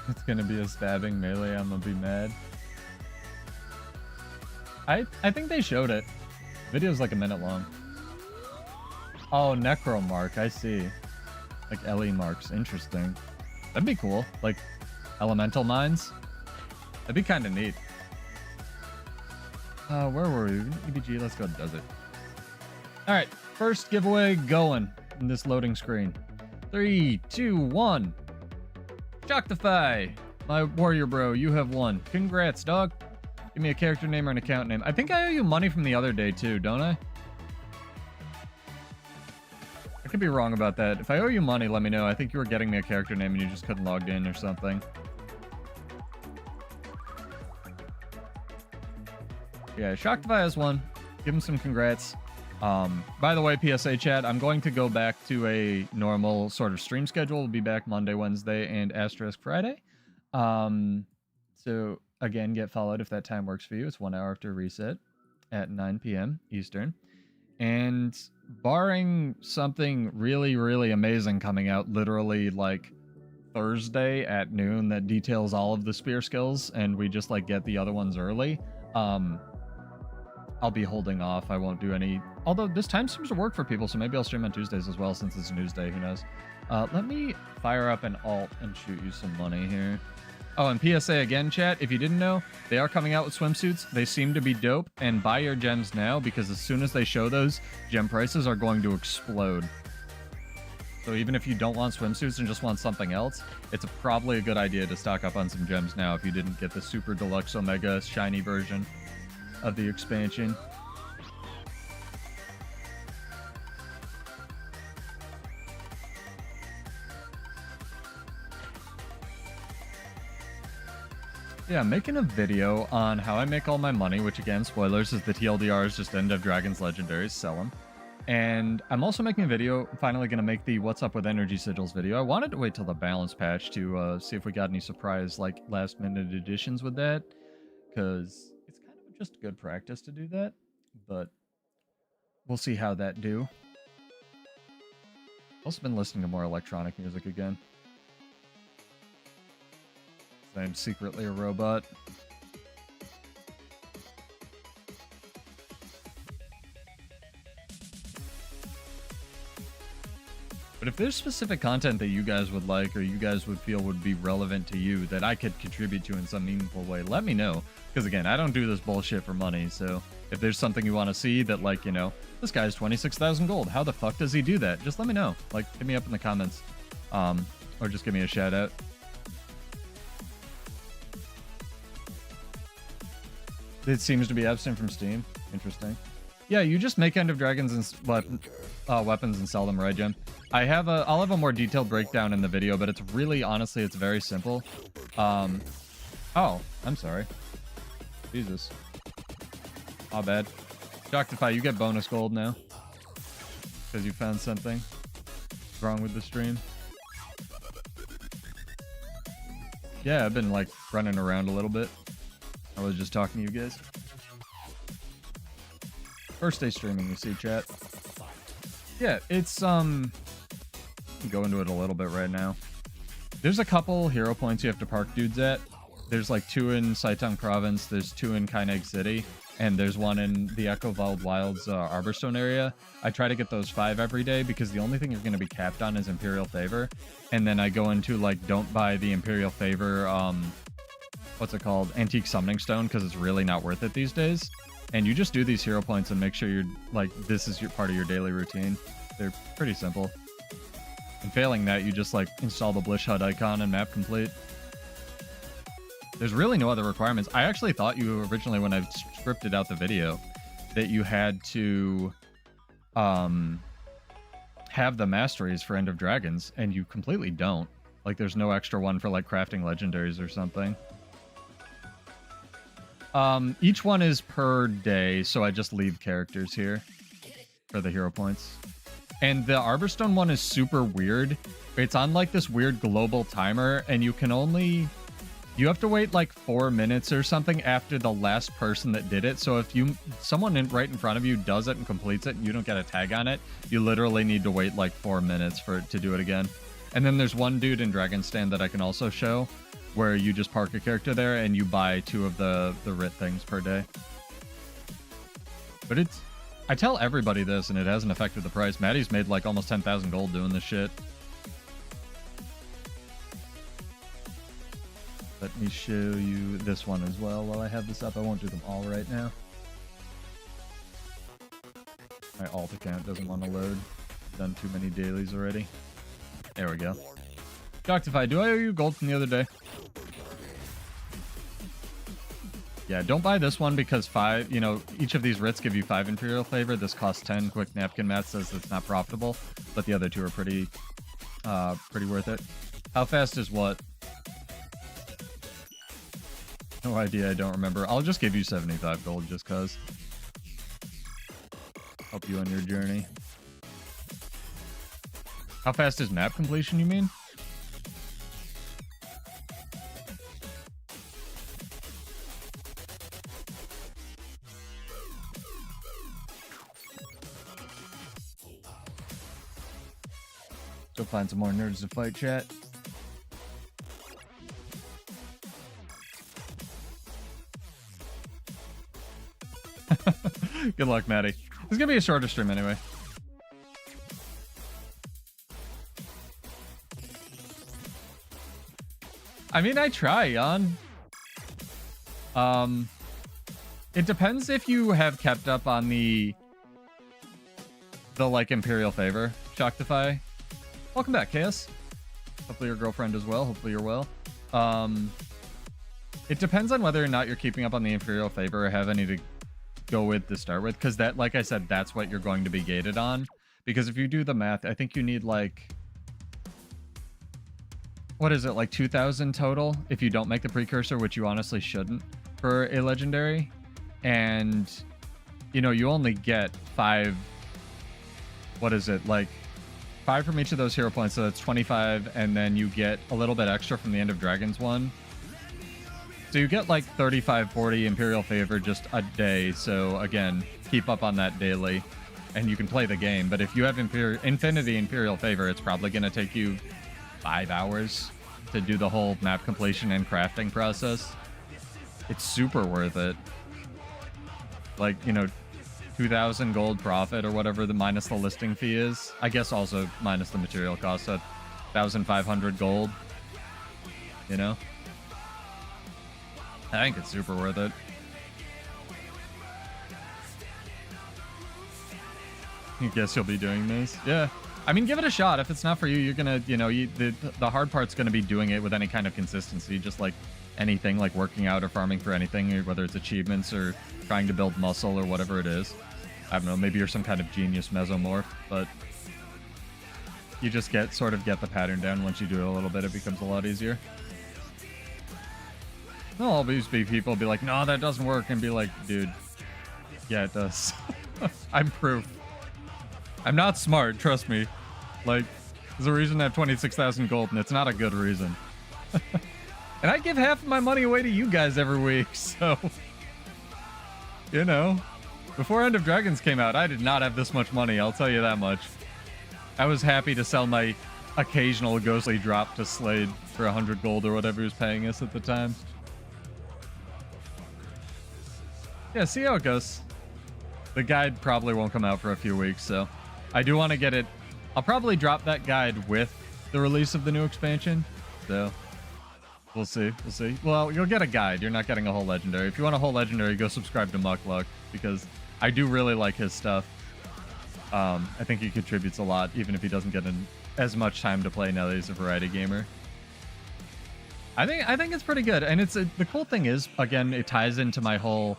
It's gonna be a stabbing melee. I'm gonna be mad. I think they showed it. Video's like a minute long. Oh, necro mark. I see. Like Ellie marks. Interesting. That'd be cool. Like elemental mines. That'd be kind of neat. Where were we? EBG. Let's go to Desert. All right. First giveaway going in this loading screen. 3, 2, 1. Shocktify. My warrior bro, you have won. Congrats, dog. Give me a character name or an account name. I think I owe you money from the other day too, don't I? I could be wrong about that. If I owe you money, let me know. I think you were getting me a character name and you just couldn't log in or something. Yeah, Shocktify has won. Give him some congrats. By the way, PSA chat, I'm going to go back to a normal sort of stream schedule. We'll be back Monday, Wednesday, and * Friday. So again, get followed if that time works for you. It's 1 hour after reset at 9 p.m. Eastern. And barring something really, really amazing coming out literally like Thursday at noon that details all of the spear skills and we just like get the other ones early, I'll be holding off. I won't do any, although this time seems to work for people, so maybe I'll stream on Tuesdays as well since it's Newsday, who knows. Let me fire up an alt and shoot you some money here. Oh, and PSA again, chat, if you didn't know, they are coming out with swimsuits. They seem to be dope, and buy your gems now, because as soon as they show those, gem prices are going to explode. So even if you don't want swimsuits and just want something else, it's probably a good idea to stock up on some gems now if you didn't get the super deluxe Omega shiny version of the expansion. Yeah, I'm making a video on how I make all my money, which again, spoilers, is the TLDRs, just end of Dragons Legendaries, sell them. And I'm also making a video, finally going to make the What's Up with Energy Sigils video. I wanted to wait till the balance patch to see if we got any surprise, like, last-minute additions with that, because it's kind of just good practice to do that, but we'll see how that do. Also been listening to more electronic music again. I'm secretly a robot. But if there's specific content that you guys would like or you guys would feel would be relevant to you that I could contribute to in some meaningful way, let me know. Because again, I don't do this bullshit for money. So if there's something you want to see that, like, you know, this guy's 26,000 gold, how the fuck does he do that? Just let me know. Like, hit me up in the comments. Or just give me a shout out. It seems to be absent from Steam. Interesting. Yeah, you just make End of Dragons and weapons and sell them, right, Jim? I'll have a more detailed breakdown in the video, but it's really, honestly, it's very simple. Oh, I'm sorry. Jesus. My bad. Shocktify, you get bonus gold now. Because you found something wrong with the stream. Yeah, I've been, like, running around a little bit. I was just talking to you guys. First day streaming, you see, chat. Yeah, it's, go into it a little bit right now. There's a couple hero points you have to park dudes at. There's like 2 in Saitang Province, there's 2 in Kaineg City, and there's 1 in the Echo Wild Wilds Arborstone area. I try to get those 5 every day because the only thing you're going to be capped on is Imperial Favor. And then I go into, like, don't buy the Imperial Favor, what's it called? Antique Summoning Stone, because it's really not worth it these days. And you just do these hero points and make sure you're, like, this is your part of your daily routine. They're pretty simple. And failing that, you just, like, install the Blish HUD icon and map complete. There's really no other requirements. I actually thought you originally, when I scripted out the video, that you had to have the masteries for End of Dragons, and you completely don't. Like, there's no extra one for, like, crafting legendaries or something. Each one is per day, so I just leave characters here for the hero points. And the Arborstone one is super weird. It's on, like, this weird global timer, and you can only... You have to wait, like, 4 minutes or something after the last person that did it. So if someone right in front of you does it and completes it and you don't get a tag on it, you literally need to wait, like, 4 minutes for it to do it again. And then there's one dude in Dragon's Stand that I can also show, where you just park a character there and you buy 2 of the writ things per day. But it's... I tell everybody this, and it hasn't affected the price. Maddie's made, like, almost 10,000 gold doing this shit. Let me show you this one as well while I have this up. I won't do them all right now. My alt account doesn't want to load. I've done too many dailies already. There we go. Doctify, do I owe you gold from the other day? Yeah, don't buy this one because 5, you know, each of these writs give you 5 Imperial Favor. This costs 10. Quick Napkin Matt says it's not profitable, but the other 2 are pretty worth it. How fast is what? No idea, I don't remember. I'll just give you 75 gold just cause. Help you on your journey. How fast is map completion, you mean? Go find some more nerds to fight, chat. Good luck, Maddie. It's gonna be a shorter stream anyway. I mean, I try, Jan. It depends if you have kept up on the like Imperial Favor. Shocktify. Welcome back, Chaos. Hopefully your girlfriend as well. Hopefully you're well. It depends on whether or not you're keeping up on the Imperial Favor or have any to go with to start with, because that, like I said, that's what you're going to be gated on. Because if you do the math, I think you need, like, what is it, like 2,000 total if you don't make the precursor, which you honestly shouldn't for a legendary. And, you know, you only get 5, what is it, like 5 from each of those hero points, so that's 25, and then you get a little bit extra from the End of Dragons one. So you get like 35, 40 Imperial Favor just a day. So again, keep up on that daily and you can play the game. But if you have Infinity Imperial Favor, it's probably going to take you 5 hours to do the whole map completion and crafting process. It's super worth it. Like, you know, 2,000 gold profit or whatever the minus the listing fee is. I guess also minus the material cost at 1,500 gold. You know? I think it's super worth it. I guess you'll be doing this. Yeah. I mean, give it a shot. If it's not for you, you're gonna, you know, the hard part's gonna be doing it with any kind of consistency, just like anything, like working out or farming for anything, whether it's achievements or trying to build muscle or whatever it is. I don't know, maybe you're some kind of genius mesomorph, but you just sort of get the pattern down. Once you do it a little bit, it becomes a lot easier. There'll always be people be like, no, that doesn't work, and be like, dude, yeah, it does. I'm proof. I'm not smart, trust me. Like, there's a reason I have 26,000 gold, and it's not a good reason. And I give half of my money away to you guys every week, so... You know, before End of Dragons came out, I did not have this much money, I'll tell you that much. I was happy to sell my occasional ghostly drop to Slade for 100 gold or whatever he was paying us at the time. Yeah, see how it goes. The guide probably won't come out for a few weeks, so I do want to get it. I'll probably drop that guide with the release of the new expansion, so we'll see. We'll see. Well, you'll get a guide. You're not getting a whole legendary. If you want a whole legendary, go subscribe to Muckluck, because I do really like his stuff. I think he contributes a lot, even if he doesn't get as much time to play now that he's a variety gamer. I think it's pretty good, and the cool thing is, again, it ties into my whole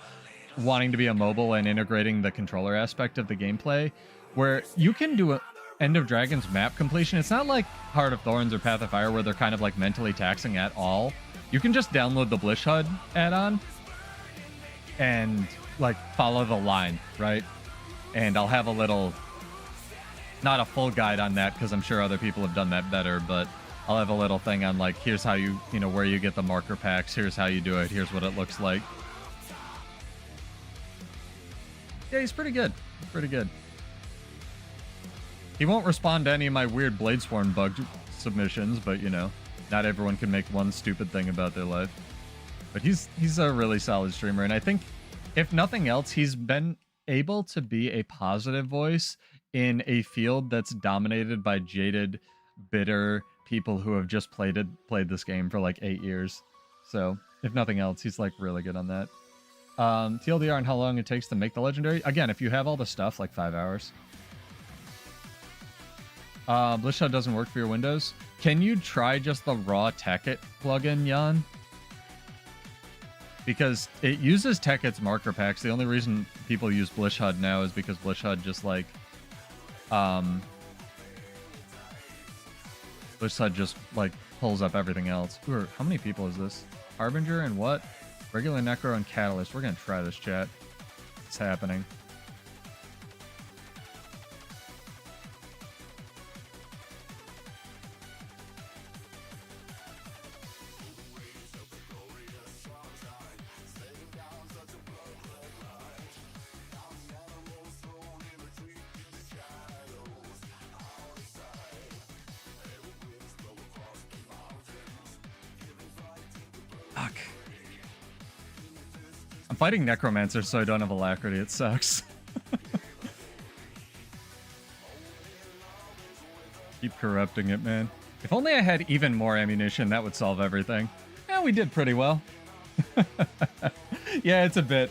wanting to be a mobile and integrating the controller aspect of the gameplay, where you can do End of Dragons map completion. It's not like Heart of Thorns or Path of Fire where they're kind of like mentally taxing at all. You can just download the Blish HUD add-on and like follow the line, right? And I'll have a little, not a full guide on that because I'm sure other people have done that better, but I'll have a little thing on like, here's how you know, where you get the marker packs, here's how you do it, here's what it looks like. Yeah, he's pretty good. He's pretty good. He won't respond to any of my weird Bladesworn bug submissions, but you know, not everyone can make one stupid thing about their life. But he's a really solid streamer, and I think, if nothing else, he's been able to be a positive voice in a field that's dominated by jaded, bitter people who have just played this game for like 8 years. So, if nothing else, he's like really good on that. TLDR on how long it takes to make the legendary. Again, if you have all the stuff, like 5 hours. Blish HUD doesn't work for your Windows. Can you try just the raw Tekkit plugin, Jan? Because it uses Tekkit's marker packs. The only reason people use Blish HUD now is because Blish HUD just like... Blish HUD just like pulls up everything else. Ooh, how many people is this? Harbinger and what? Regular Necro and Catalyst. We're gonna try this, chat. It's happening. Fuck. I'm fighting necromancer, so I don't have alacrity. It sucks. Keep corrupting it, man. If only I had even more ammunition, that would solve everything. Yeah, we did pretty well. Yeah, it's a bit.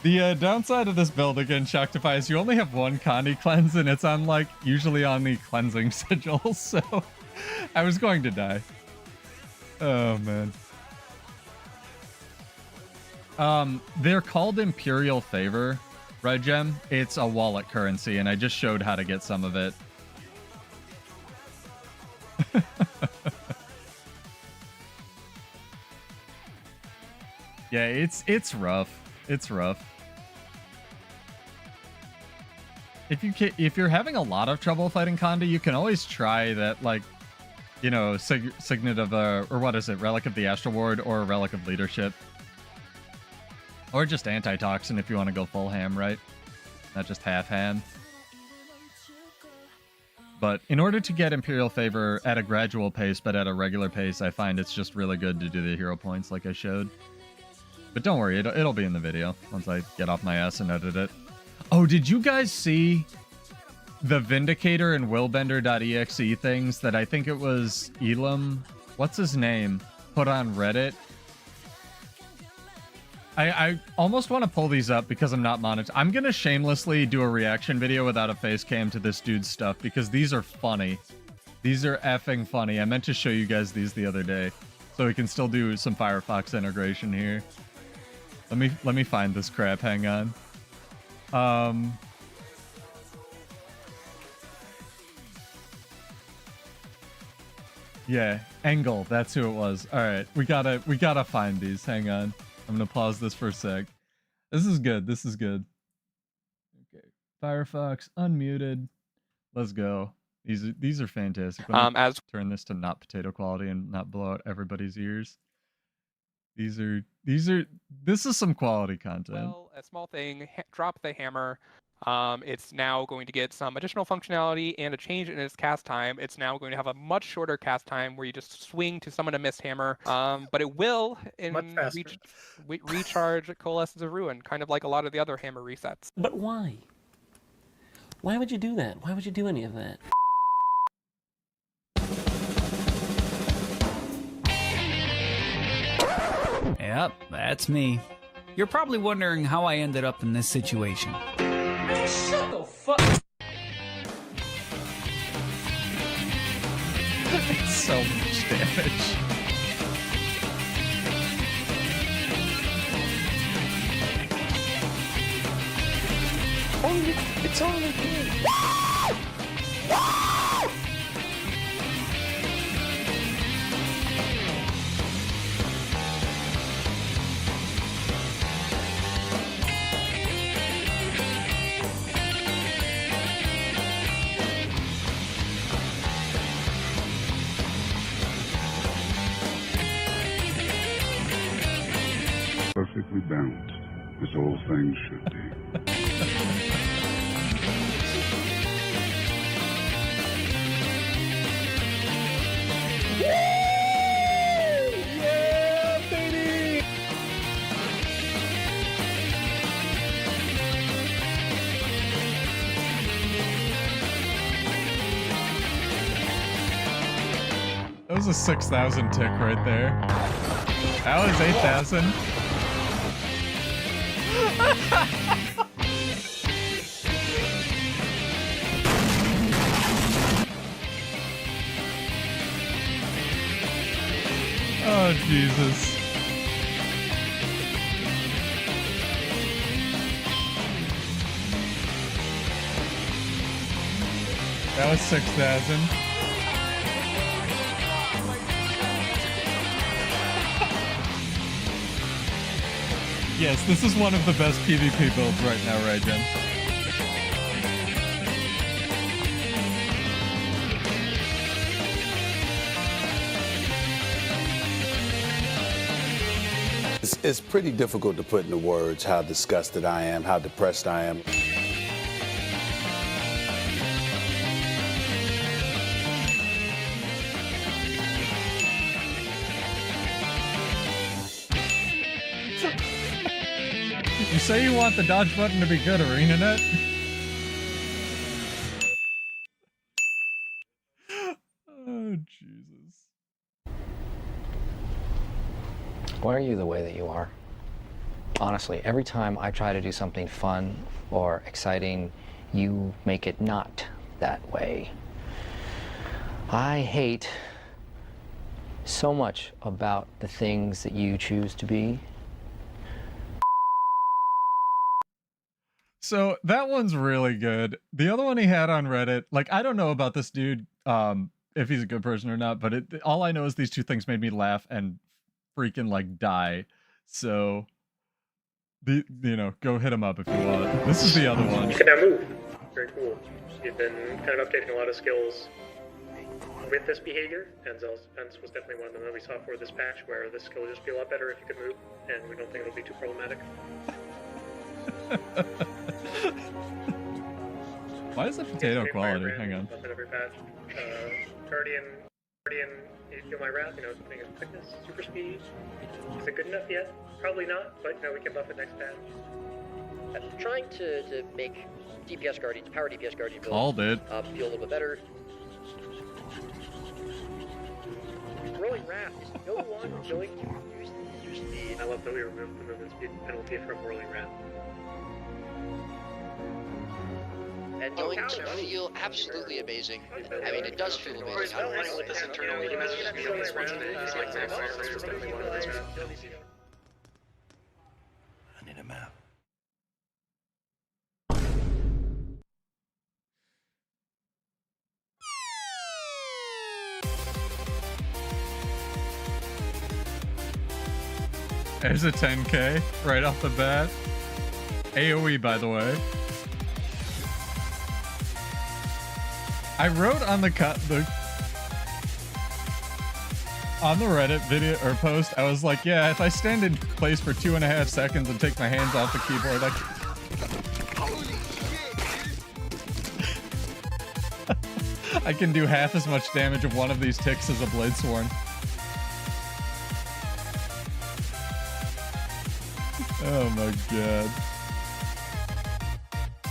The downside of this build against Shaktify is you only have one Kandi cleanse, and it's on like usually on the cleansing sigil, so I was going to die. Oh man. They're called Imperial Favor, right, Gem? It's a wallet currency, and I just showed how to get some of it. Yeah, it's rough. It's rough. If you're having a lot of trouble fighting Kandi, you can always try that, like, you know, Signet of or what is it, Relic of the Astral Ward or Relic of Leadership. Or just Antitoxin if you want to go full ham, right? Not just half ham. But in order to get Imperial Favor at a gradual pace, but at a regular pace, I find it's just really good to do the hero points like I showed. But don't worry, it'll be in the video once I get off my ass and edit it. Oh, did you guys see the Vindicator and Willbender.exe things that I think it was Elam? What's his name? Put on Reddit. I almost want to pull these up because I'm not monitored. I'm going to shamelessly do a reaction video without a face cam to this dude's stuff because these are funny. These are effing funny. I meant to show you guys these the other day so we can still do some Firefox integration here. Let me find this crap. Hang on. Yeah, Engel, that's who it was. All right, we gotta find these. Hang on. I'm gonna pause this for a sec. This is good. This is good. Okay, Firefox unmuted. Let's go. These are fantastic. As turn this to not potato quality and not blow out everybody's ears. This is some quality content. Well, a small thing. Drop the hammer. It's now going to get some additional functionality and a change in its cast time. It's now going to have a much shorter cast time where you just swing to summon a mist hammer. But it will recharge Coalescence of Ruin, kind of like a lot of the other hammer resets. But why? Why would you do that? Why would you do any of that? Yep, that's me. You're probably wondering how I ended up in this situation. Shut the fuck. It's so much damage. It's only good. Perfectly balanced, as all things should be. Yeah, baby! That was a 6,000 tick right there. That was 8,000. Oh, Jesus. That was 6,000. Yes, this is one of the best PvP builds right now, right, Jen? It's pretty difficult to put into words how disgusted I am, how depressed I am. You say you want the dodge button to be good, ArenaNet? Oh, Jesus. Why are you the way that you are? Honestly, every time I try to do something fun or exciting, you make it not that way. I hate so much about the things that you choose to be. So that one's really good. The other one he had on Reddit, like, I don't know about this dude, if he's a good person or not, but all I know is these two things made me laugh and freaking like die. So, you know, go hit him up if you want. This is the other one. You can now move. Very cool. You've been kind of updating a lot of skills with this behavior, and Fence was definitely one of them that we saw for this patch, where this skill will just be a lot better if you could move, and we don't think it'll be too problematic. Why is it potato quality? Hang on. Every patch. Guardian, you feel my wrath, you know, something is quickness, super speed. Is it good enough yet? Probably not, but you know, we can buff it next patch. trying to make DPS guardians, power DPS guardian builds, Called it. feel a little bit better. Rolling Wrath is no longer going to use the. I love that we removed the movement speed penalty from Whirling Wrath. And Going to feel absolutely amazing. I mean, it does feel amazing. I don't know what this internal I need a map. There's a 10k right off the bat. AoE, by the way. I wrote on the on the Reddit video or post, I was like, yeah, if I stand in place for 2.5 seconds and take my hands off the keyboard, I can do half as much damage of one of these ticks as a Bladesworn. Oh my god.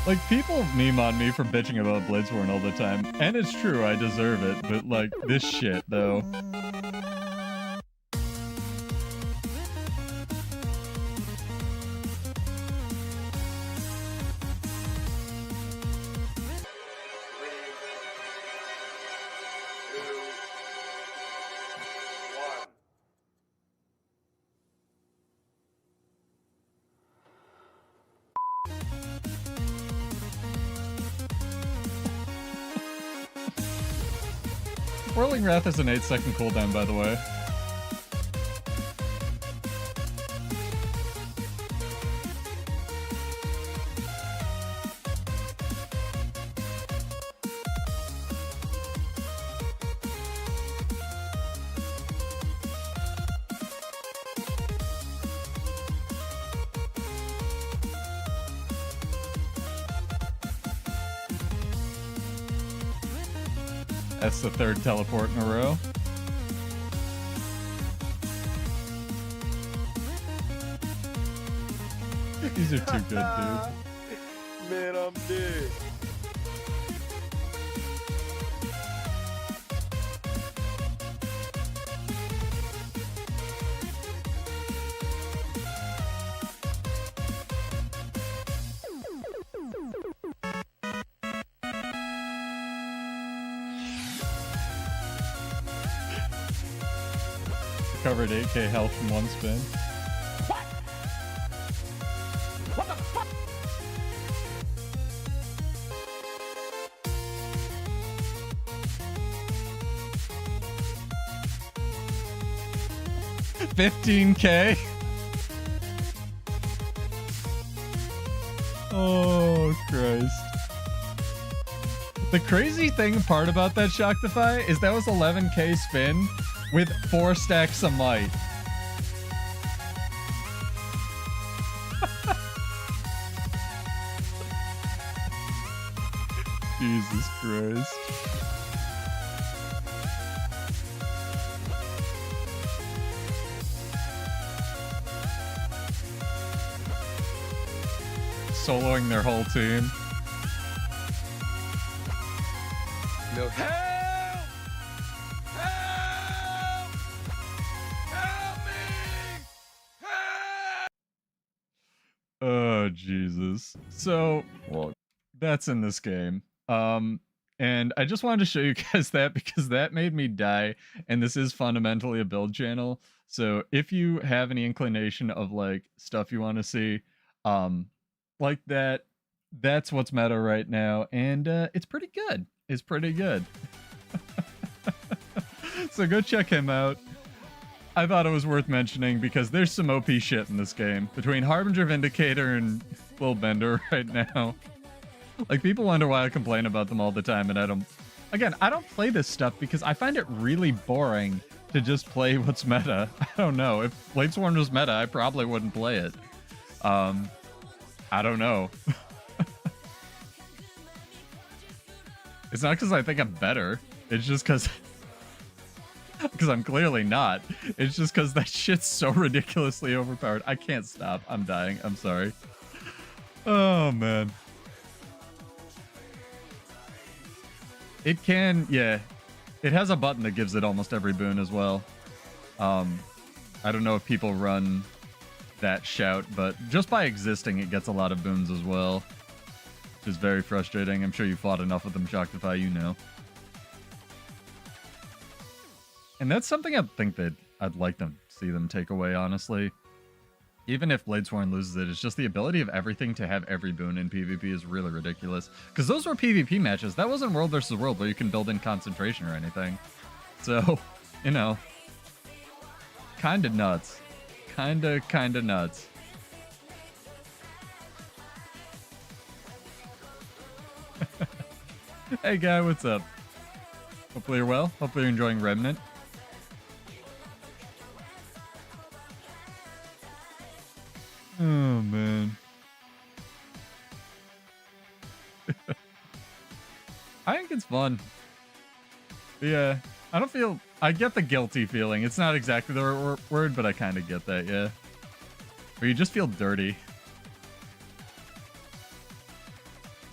Like, people meme on me for bitching about Bladesworn all the time, and it's true, I deserve it, but like, this shit, though. Whirling Wrath is an 8-second cooldown, by the way. That's the third teleport in a row. These are too good, dude. Man, I'm dead. Covered 8k health from one spin. What the fuck? 15k. Oh, Christ. The crazy part about that Shocktify is that was 11k spin with 4 stacks of might. Jesus Christ. Soloing their whole team. No, help! Help! Help me! Help! Oh, Jesus. So, well, that's in this game. And I just wanted to show you guys that because that made me die, and this is fundamentally a build channel. So if you have any inclination of like stuff you want to see, like that, that's what's meta right now, and it's pretty good. It's pretty good. So go check him out. I thought it was worth mentioning because there's some OP shit in this game between Harbinger, Vindicator, and Lil Bender right now. Like, people wonder why I complain about them all the time, and I don't play this stuff because I find it really boring to just play what's meta. I don't know. If Bladesworn was meta, I probably wouldn't play it. I don't know. It's not because I think I'm better. It's just because I'm clearly not. It's just because that shit's so ridiculously overpowered. I can't stop. I'm dying. I'm sorry. Oh, man. It can, yeah. It has a button that gives it almost every boon as well. I don't know if people run that shout, but just by existing, it gets a lot of boons as well. Which is very frustrating. I'm sure you fought enough with them, Shocktify, you know. And that's something I think that I'd like to see them take away, honestly. Even if Bladesworn loses it, it's just the ability of everything to have every boon in PvP is really ridiculous. Because those were PvP matches. That wasn't World versus World where you can build in concentration or anything. So, you know, kind of nuts. Kind of nuts. Hey, guy, what's up? Hopefully you're well. Hopefully you're enjoying Revenant. Oh, man. I think it's fun. Yeah, I don't feel... I get the guilty feeling. It's not exactly the word, but I kind of get that, yeah. Where you just feel dirty.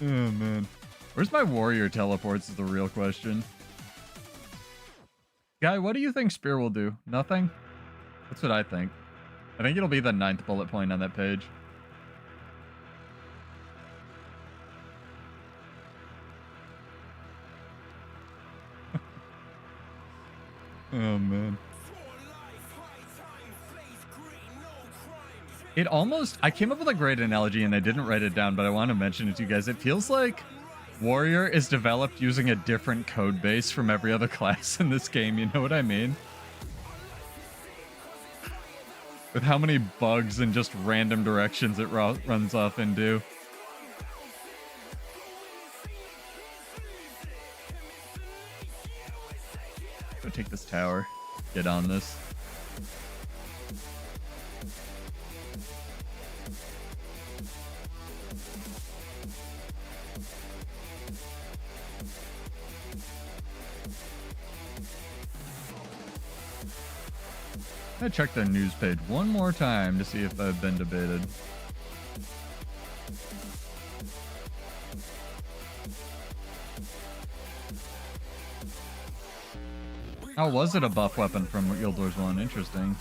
Oh, man. Where's my warrior teleports is the real question. Guy, what do you think Spear will do? Nothing? That's what I think. I think it'll be the 9th bullet point on that page. Oh, man. It almost... I came up with a great analogy and I didn't write it down, but I want to mention it to you guys. It feels like Warrior is developed using a different code base from every other class in this game. You know what I mean? With how many bugs and just random directions it runs off into. Go take this tower. Get on this. I checked their news page one more time to see if I've been debated. Oh, was it a buff weapon from Guild Wars 1? Interesting.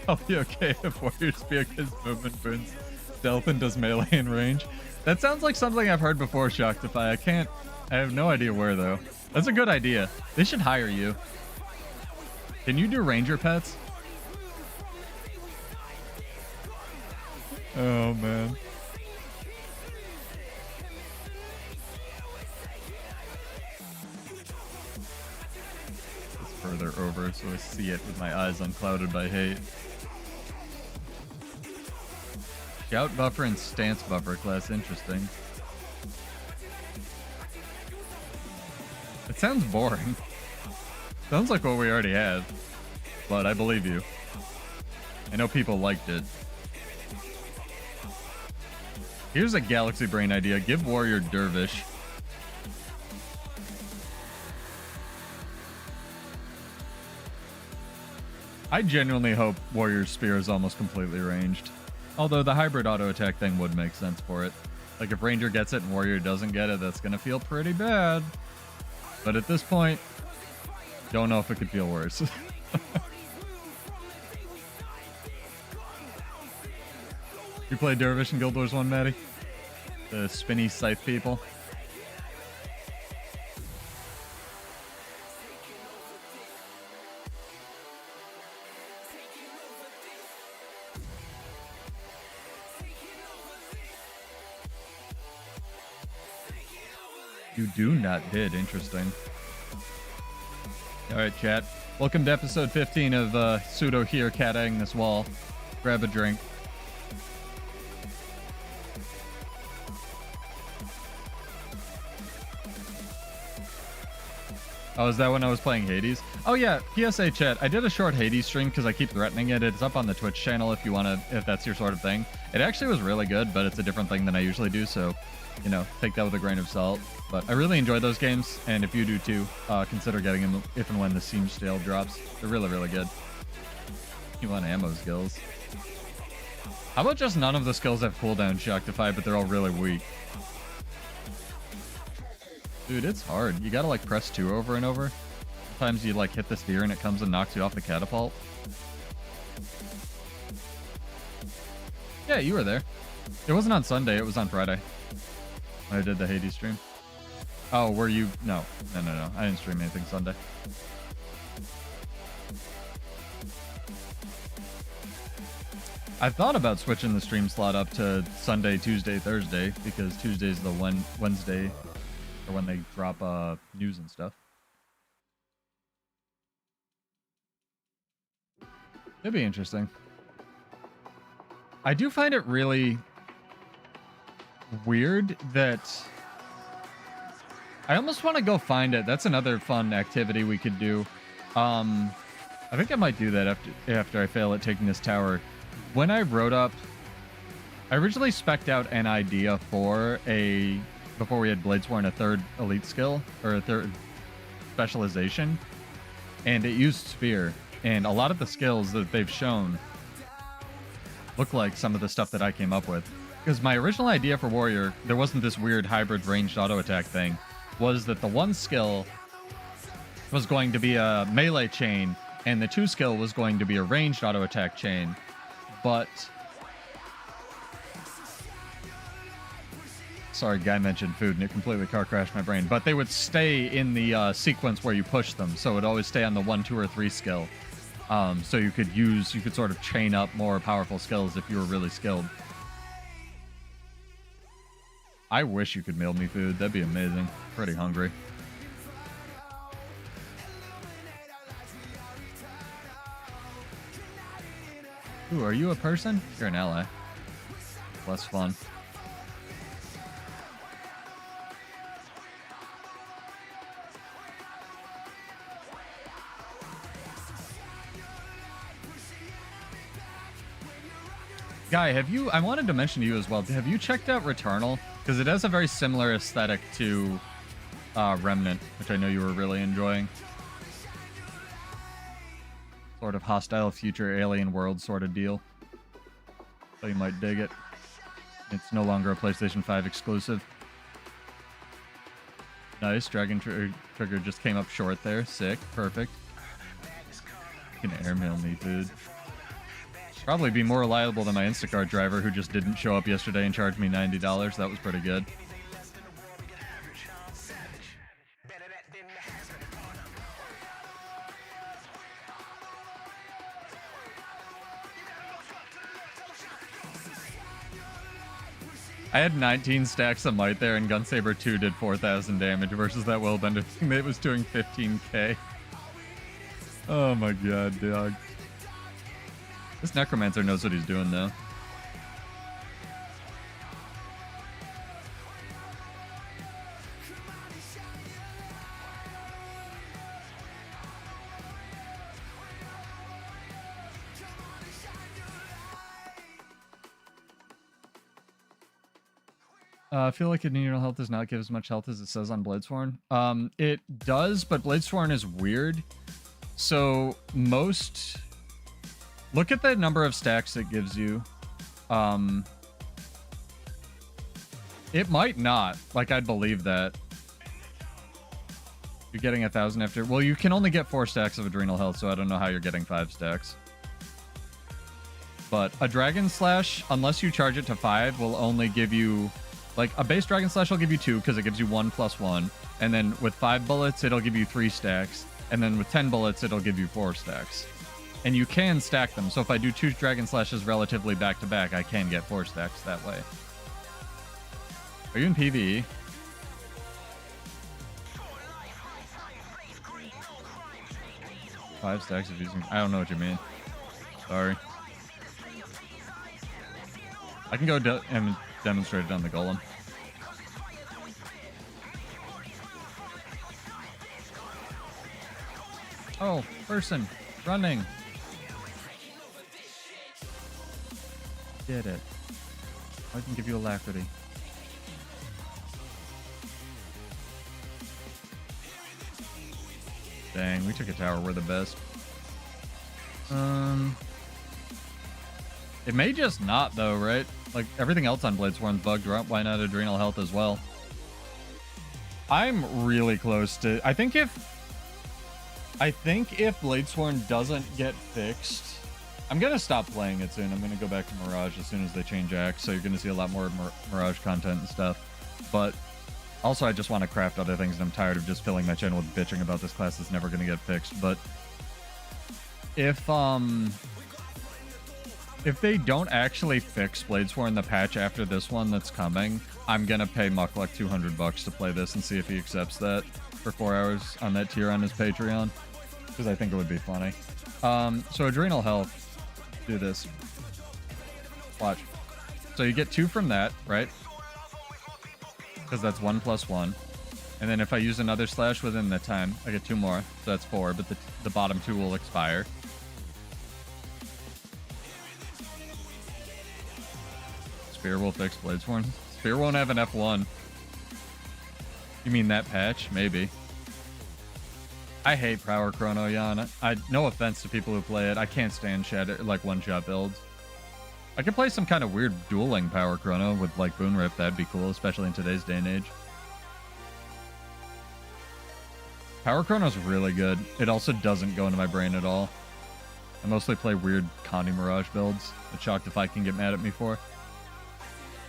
I'll be okay if Warrior Spear gets movement boons, stealth, and does melee in range. That sounds like something I've heard before, Shocktify. I have no idea where, though. That's a good idea. They should hire you. Can you do ranger pets? Oh, man. It's further over so I see it with my eyes unclouded by hate. Shout buffer and stance buffer class. Interesting. It sounds boring. Sounds like what we already had, but I believe you. I know people liked it. Here's a Galaxy Brain idea. Give Warrior Dervish. I genuinely hope Warrior's Spear is almost completely ranged. Although the hybrid auto attack thing would make sense for it. Like if Ranger gets it and Warrior doesn't get it, that's going to feel pretty bad. But at this point, don't know if it could feel worse. You play Dervish in Guild Wars 1, Maddie? The spinny scythe people? You do not bid. Interesting. Alright, chat. Welcome to episode 15 of Pseudo here catting this wall. Grab a drink. Oh, is that when I was playing Hades? Oh yeah, PSA chat. I did a short Hades stream because I keep threatening it. It's up on the Twitch channel if you want to, if that's your sort of thing. It actually was really good, but it's a different thing than I usually do, so, you know, take that with a grain of salt. But I really enjoy those games, and if you do too, consider getting them if and when the Siege Stale drops. They're really, really good. You want ammo skills. How about just none of the skills have cooldown Shoctify, but they're all really weak? Dude, it's hard. You gotta like press 2 over and over. Sometimes you like hit the sphere and it comes and knocks you off the catapult. Yeah, you were there. It wasn't on Sunday, it was on Friday. When I did the Hades stream. Oh, were you? No. No. I didn't stream anything Sunday. I've thought about switching the stream slot up to Sunday, Tuesday, Thursday, because Tuesday's the Wednesday, or when they drop news and stuff. It'd be interesting. I do find it really weird that I almost want to go find it. That's another fun activity we could do. I think I might do that after I fail at taking this tower. When I wrote up, I originally spec'd out an idea for before we had Bladesworn, a third elite skill, or a third specialization, and it used Sphere, and a lot of the skills that they've shown look like some of the stuff that I came up with. Because my original idea for Warrior, there wasn't this weird hybrid ranged auto attack thing, was that the 1 skill was going to be a melee chain, and the 2 skill was going to be a ranged auto attack chain. But sorry, guy mentioned food and it completely car crashed my brain. But they would stay in the sequence where you push them, so it would always stay on the 1, 2, or 3 skill. So you could sort of chain up more powerful skills if you were really skilled. I wish you could mail me food. That'd be amazing. Pretty hungry. Ooh, are you a person? You're an ally. Less fun. Guy, I wanted to mention to you as well, have you checked out Returnal? Because it has a very similar aesthetic to Remnant, which I know you were really enjoying. Sort of hostile future alien world sort of deal. So you might dig it. It's no longer a PlayStation 5 exclusive. Nice, Dragon Trigger just came up short there. Sick, perfect. You can airmail me food. Probably be more reliable than my Instacart driver who just didn't show up yesterday and charged me $90. That was pretty good. I had 19 stacks of might there, and Gunsaber 2 did 4,000 damage versus that Willbender thing that was doing 15k. Oh my god, dog. This necromancer knows what he's doing, though. I feel like Neutral health does not give as much health as it says on Bladesworn. It does, but Bladesworn is weird. So most... Look at the number of stacks it gives you. It might not. Like, I'd believe that. You're getting 1,000 after... Well, you can only get 4 stacks of Adrenal Health, so I don't know how you're getting 5 stacks. But a Dragon Slash, unless you charge it to 5, will only give you... Like, a base Dragon Slash will give you 2, because it gives you 1 plus 1. And then with 5 bullets, it'll give you 3 stacks. And then with 10 bullets, it'll give you 4 stacks. And you can stack them, so if I do 2 Dragon Slashes relatively back-to-back, I can get 4 stacks that way. Are you in PvE? Five stacks of using... I don't know what you mean. Sorry. I can go and demonstrate it on the golem. Oh, person. Running. Did it. I can give you alacrity. Dang, we took a tower. We're the best. It may just not, though, right? Like, everything else on Bladesworn's bugged. Why not Adrenal Health as well? I'm really close to... I think if Bladesworn doesn't get fixed... I'm going to stop playing it soon. I'm going to go back to Mirage as soon as they change Axe, so you're going to see a lot more Mirage content and stuff. But also, I just want to craft other things, and I'm tired of just filling my channel with bitching about this class that's never going to get fixed. But if they don't actually fix Bladesworn the patch after this one that's coming, I'm going to pay Mukluk $200 to play this and see if he accepts that for 4 hours on that tier on his Patreon, because I think it would be funny. So Adrenal Health. Do this. Watch. So you get 2 from that, right? Because that's 1 + 1. And then if I use another slash within the time, I get 2 more. So that's 4, but the bottom 2 will expire. Spear will fix Bladesworn. Spear won't have an F1. You mean that patch? Maybe. I hate Power Chrono, Jan. No offense to people who play it. I can't stand shatter, like one-shot builds. I could play some kind of weird dueling Power Chrono with like Boon Rift. That'd be cool, especially in today's day and age. Power Chrono's really good. It also doesn't go into my brain at all. I mostly play weird Connie Mirage builds. I'm shocked if I can get mad at me for.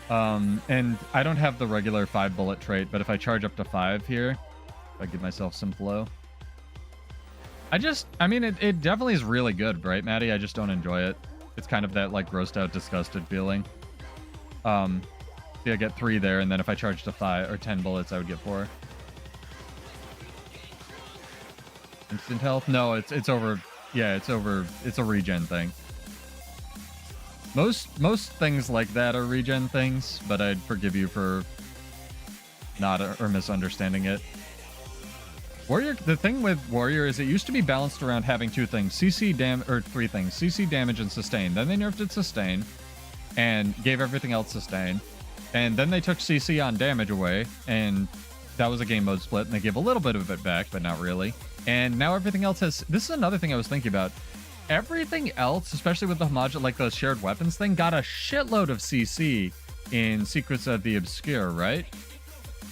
And I don't have the regular 5-bullet trait, but if I charge up to 5 here, if I give myself some flow. I mean, it definitely is really good, right, Maddie? I just don't enjoy it. It's kind of that, like, grossed out, disgusted feeling. See, I get 3 there, and then if I charge to 5 or 10 bullets, I would get 4. Instant health? No, it's over. Yeah, it's over. It's a regen thing. Most things like that are regen things, but I'd forgive you for not or misunderstanding it. Warrior, the thing with Warrior is it used to be balanced around having 2 things, CC or 3 things, CC damage and sustain. Then they nerfed it sustain and gave everything else sustain. And then they took CC on damage away, and that was a game mode split, and they gave a little bit of it back, but not really. And now everything else has... This is another thing I was thinking about. Everything else, especially with the homogenous, like those shared weapons thing, got a shitload of CC in Secrets of the Obscure, right?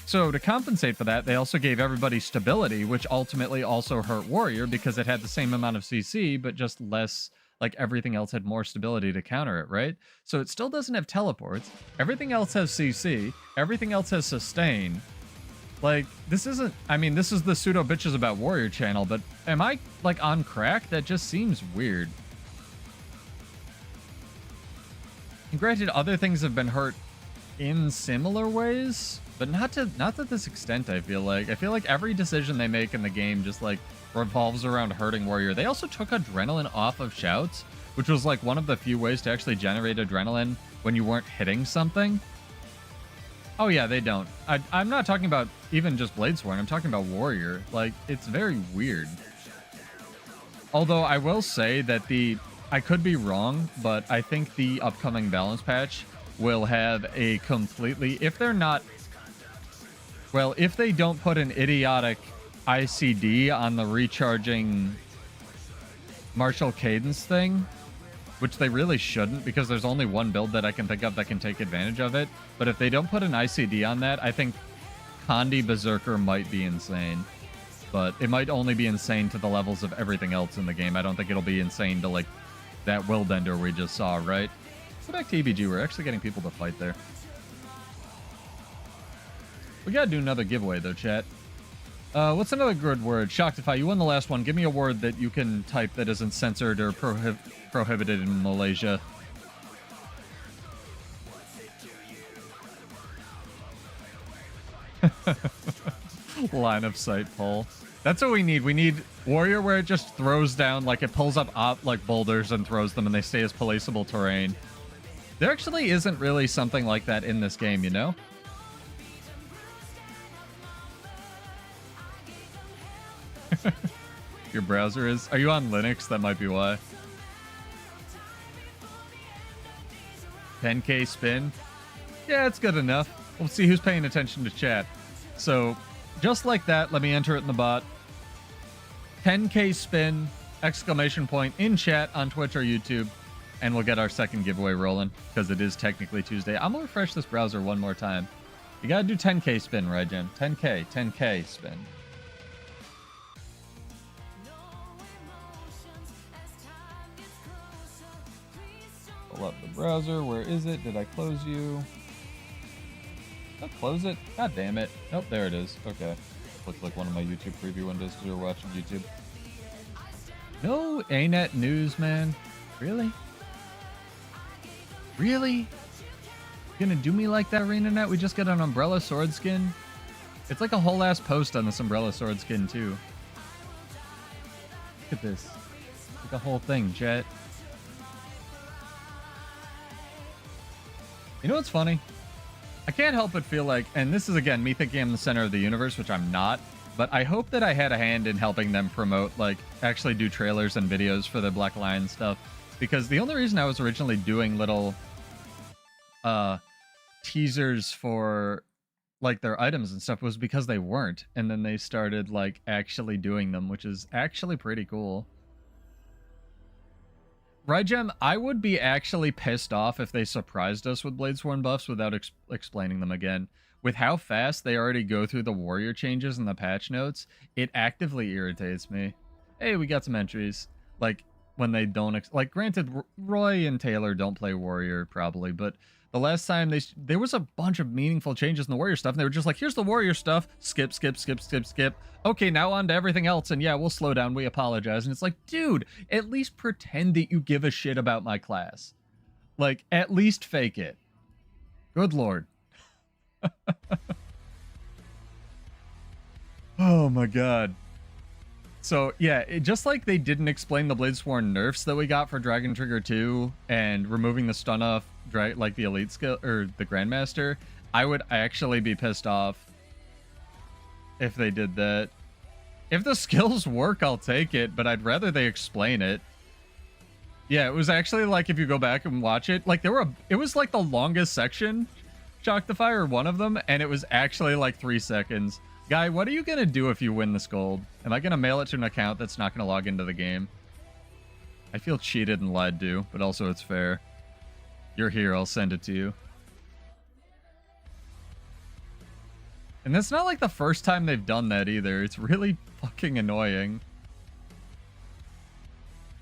So to compensate for that, they also gave everybody stability, which ultimately also hurt Warrior because it had the same amount of CC, but just less, like everything else had more stability to counter it, right? So it still doesn't have teleports. Everything else has CC. Everything else has sustain. Like, this isn't, I mean, this is the pseudo bitches about Warrior channel, but am I, like, on crack? That just seems weird. And granted, other things have been hurt in similar ways, but not to this extent, I feel like. I feel like every decision they make in the game just, like, revolves around hurting Warrior. They also took adrenaline off of shouts, which was, like, one of the few ways to actually generate adrenaline when you weren't hitting something. Oh, yeah, they don't. I'm not talking about even just Bladesworn. I'm talking about Warrior. Like, it's very weird. Although, I will say that I could be wrong, but I think the upcoming balance patch will have a completely... If they're not... Well, if they don't put an idiotic ICD on the recharging martial cadence thing, which they really shouldn't, because there's only one build that I can think of that can take advantage of it. But if they don't put an ICD on that, I think Condi Berserker might be insane. But it might only be insane to the levels of everything else in the game. I don't think it'll be insane to, like, that Willbender we just saw, right? Go back to EBG. We're actually getting people to fight there. We gotta do another giveaway, though, chat. What's another good word? Shoctify, you won the last one. Give me a word that you can type that isn't censored or prohibited in Malaysia. Line of sight pull. That's what we need. We need Warrior where it just throws down, like it pulls up like boulders and throws them and they stay as placeable terrain. There actually isn't really something like that in this game, you know? Your browser is? Are you on Linux? That might be why. 10k spin? Yeah, it's good enough. We'll see who's paying attention to chat. So, just like that, let me enter it in the bot. 10k spin, exclamation point, in chat on Twitch or YouTube. and we'll get our second giveaway rolling because it is technically Tuesday. I'm gonna refresh this browser one more time. You gotta do 10k spin, right, Jim? 10k spin. Pull up the browser. Where is it? Did I close you? Did I close it? God damn it. Nope, there it is. Okay. Looks like one of my YouTube preview windows because we're watching YouTube. No ANET news, man. Really? Really? You gonna do me like that, RenaNet? We just got an umbrella sword skin. It's like a whole ass post on this umbrella sword skin too. Look at this. Like a whole thing, Jet. You know what's funny? I can't help but feel like, and this is again me thinking I'm the center of the universe, which I'm not, but I hope that I had a hand in helping them promote, like, actually do trailers and videos for the Black Lion stuff. Because the only reason I was originally doing little teasers for, like, their items and stuff was because they weren't. And then they started, like, actually doing them, which is actually pretty cool. Right, Gem? I would be actually pissed off if they surprised us with Bladesworn buffs without explaining them again. With how fast they already go through the warrior changes and the patch notes, it actively irritates me. Hey, we got some entries. Like, when they don't... like, granted, Roy and Taylor don't play warrior, probably, but the last time there was a bunch of meaningful changes in the warrior stuff, and they were just like, here's the warrior stuff, skip, skip, skip, skip, skip. Okay, now on to everything else, and yeah, we'll slow down, we apologize. And it's like, dude, at least pretend that you give a shit about my class. Like, at least fake it. Good lord. Oh my god. So yeah, just like they didn't explain the Bladesworn nerfs that we got for Dragon Trigger 2 and removing the stun off like the elite skill or the Grandmaster, I would actually be pissed off if they did that. If the skills work, I'll take it, but I'd rather they explain it. Yeah, it was actually like, if you go back and watch it, like it was like the longest section, Shock the Fire, one of them, and it was actually like 3 seconds. Guy, what are you gonna do if you win this gold? Am I gonna mail it to an account that's not gonna log into the game? I feel cheated and lied to, but also it's fair. You're here, I'll send it to you. And that's not like the first time they've done that either. It's really fucking annoying.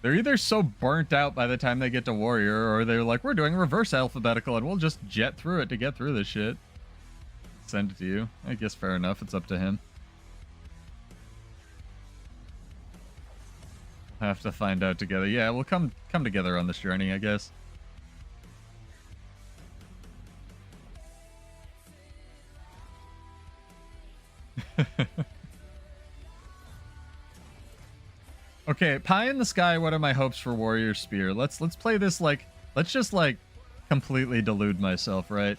They're either so burnt out by the time they get to warrior, or they're like, we're doing reverse alphabetical and we'll just jet through it to get through this shit. Send it to you. I guess fair enough. It's up to him. We'll have to find out together. Yeah, we'll come together on this journey, I guess. Okay, pie in the sky. What are my hopes for Warrior Spear? Let's play this like, let's just like completely delude myself, right?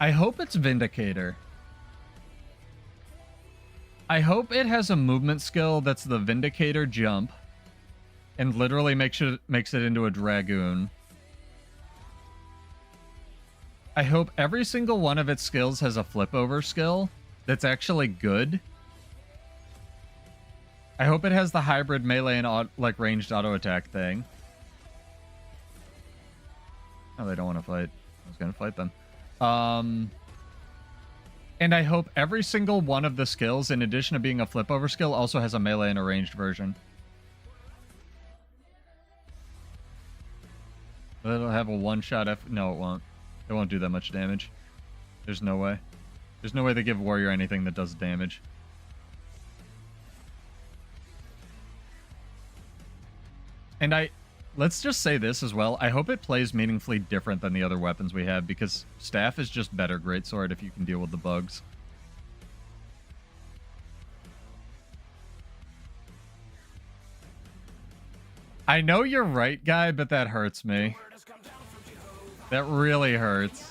I hope it's Vindicator. I hope it has a movement skill that's the Vindicator jump and literally makes it into a Dragoon. I hope every single one of its skills has a flip over skill that's actually good. I hope it has the hybrid melee and like ranged auto attack thing. Oh, they don't want to fight. I was going to fight them. And I hope every single one of the skills, in addition to being a flip over skill, also has a melee and a ranged version. It'll have a one-shot No, it won't. It won't do that much damage. There's no way. There's no way they give Warrior anything that does damage. And let's just say this as well. I hope it plays meaningfully different than the other weapons we have, because Staff is just better Greatsword if you can deal with the bugs. I know you're right, guy, but that hurts me. That really hurts.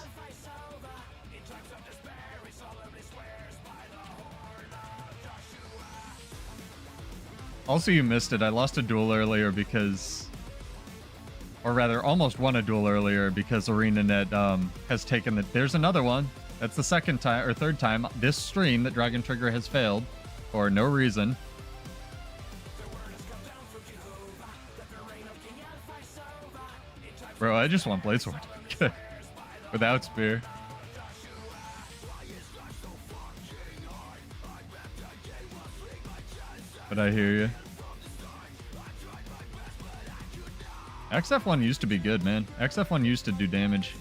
Also, you missed it. I lost a duel earlier because... Or rather, almost won a duel earlier because ArenaNet has taken the... There's another one. That's the second time, or third time, this stream that Dragon Trigger has failed. For no reason. Bro, I just want Bladesworn. Without spear. But I hear you. XF1 used to be good, man. XF1 used to do damage.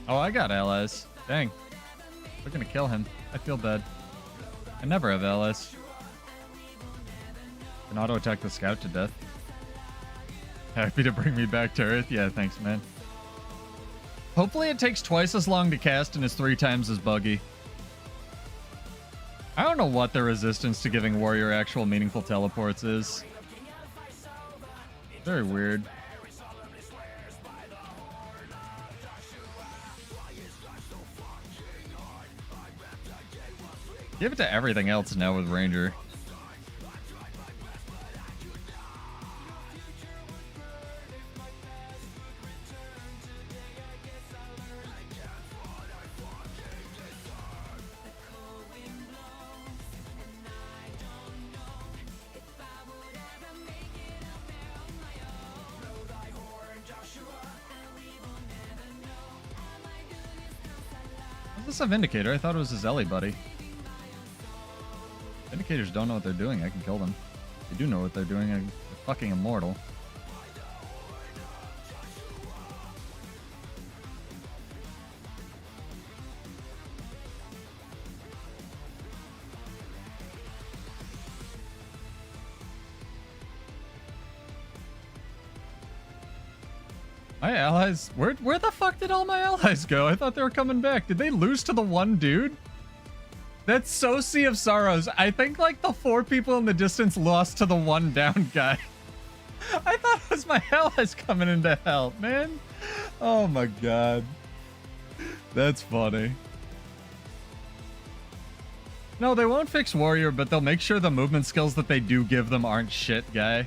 Oh, I got allies. Dang. We're gonna kill him. I feel bad. I never have allies. Can auto attack the scout to death. Happy to bring me back to Earth? Yeah, thanks, man. Hopefully it takes twice as long to cast and is 3 times as buggy. I don't know what the resistance to giving warrior actual meaningful teleports is. Very weird. Give it to everything else now with Ranger. Is this a Vindicator? I thought it was his Ellie buddy. Vindicators don't know what they're doing. I can kill them. They do know what they're doing. They're fucking immortal. My allies... Where the fuck did all my allies go? I thought they were coming back. Did they lose to the one dude? That's so Sea of Sorrows. I think like the 4 people in the distance lost to the one down guy. I thought it was my allies coming in to help, man. Oh my god. That's funny. No, they won't fix Warrior, but they'll make sure the movement skills that they do give them aren't shit, guy.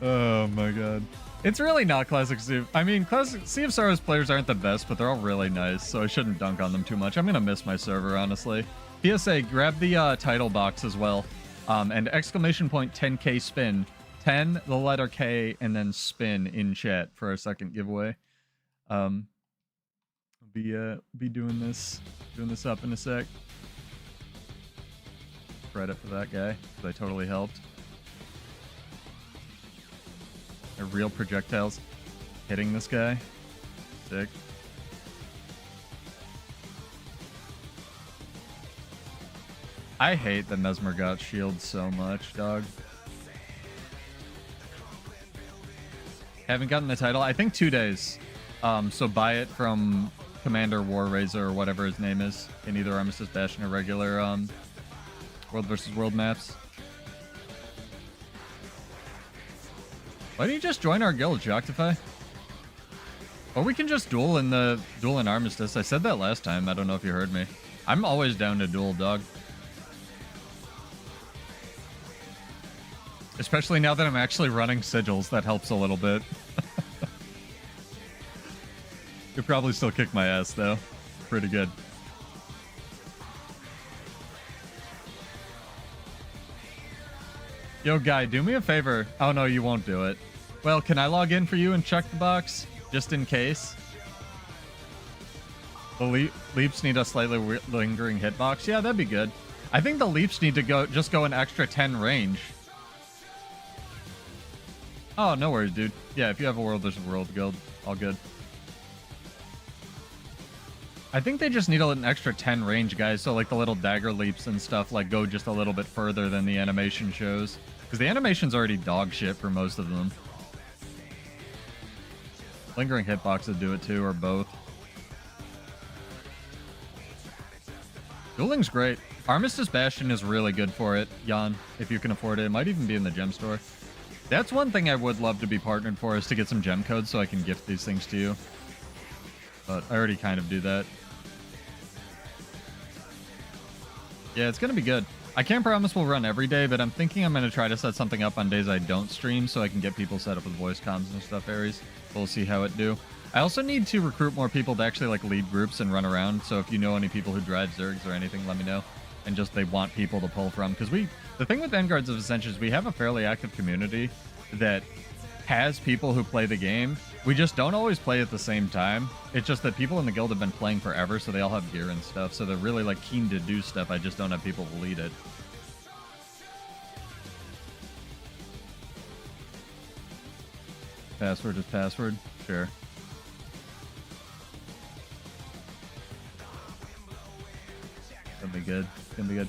Oh my god. It's really not Classic Sea. I mean, Classic Sea of Sorrows players aren't the best, but they're all really nice, so I shouldn't dunk on them too much. I'm gonna miss my server, honestly. PSA, grab the title box as well. And exclamation point 10K spin. 10, the letter K, and then spin in chat for our second giveaway. Be doing this up in a sec. Credit for that guy, because I totally helped. They're real projectiles hitting this guy. Sick. I hate that Mesmer got shield so much, dog. Haven't gotten the title. I think 2 days. So buy it from Commander Warraiser or whatever his name is in either Armistice Bastion or regular World versus World maps. Why don't you just join our guild, Joctify? Or we can just duel in Armistice. I said that last time. I don't know if you heard me. I'm always down to duel, dog. Especially now that I'm actually running sigils, that helps a little bit. You'll probably still kick my ass, though. Pretty good. Yo, guy, do me a favor. Oh, no, you won't do it. Well, can I log in for you and check the box? Just in case. The leaps need a slightly lingering hitbox. Yeah, that'd be good. I think the leaps need to just go an extra 10 range. Oh, no worries, dude. Yeah, if you have a World versus World guild, all good. I think they just need an extra 10 range, guys, so like the little dagger leaps and stuff like go just a little bit further than the animation shows. Because the animation's already dog shit for most of them. Lingering hitbox would do it too, or both. Dueling's great. Armistice Bastion is really good for it, Jan, if you can afford it. It might even be in the gem store. That's one thing I would love to be partnered for, is to get some gem codes so I can gift these things to you. But I already kind of do that. Yeah, it's going to be good. I can't promise we'll run every day, but I'm thinking I'm going to try to set something up on days I don't stream so I can get people set up with voice comms and stuff, Aries. We'll see how it do. I also need to recruit more people to actually like lead groups and run around. So if you know any people who drive Zergs or anything, let me know. And just they want people to pull from. Because the thing with Vanguards of Ascension is we have a fairly active community that has people who play the game. We just don't always play at the same time. It's just that people in the guild have been playing forever, so they all have gear and stuff. So they're really like keen to do stuff. I just don't have people to lead it. Password is password. Sure. Gonna be good. Gonna be good.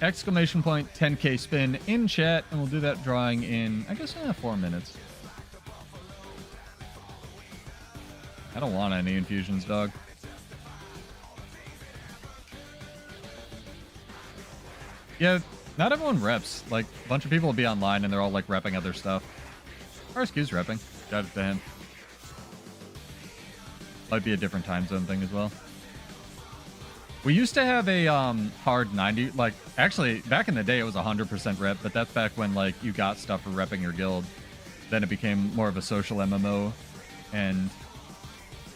Exclamation point 10k spin in chat, and we'll do that drawing in, I guess, 4 minutes. I don't want any infusions, dog. Yeah, not everyone reps. Like, a bunch of people will be online and they're all like repping other stuff. RSQ's repping. Shout out to him. Might be a different time zone thing as well. We used to have a hard 90, like, actually, back in the day it was 100% rep, but that's back when, like, you got stuff for repping your guild. Then it became more of a social MMO, and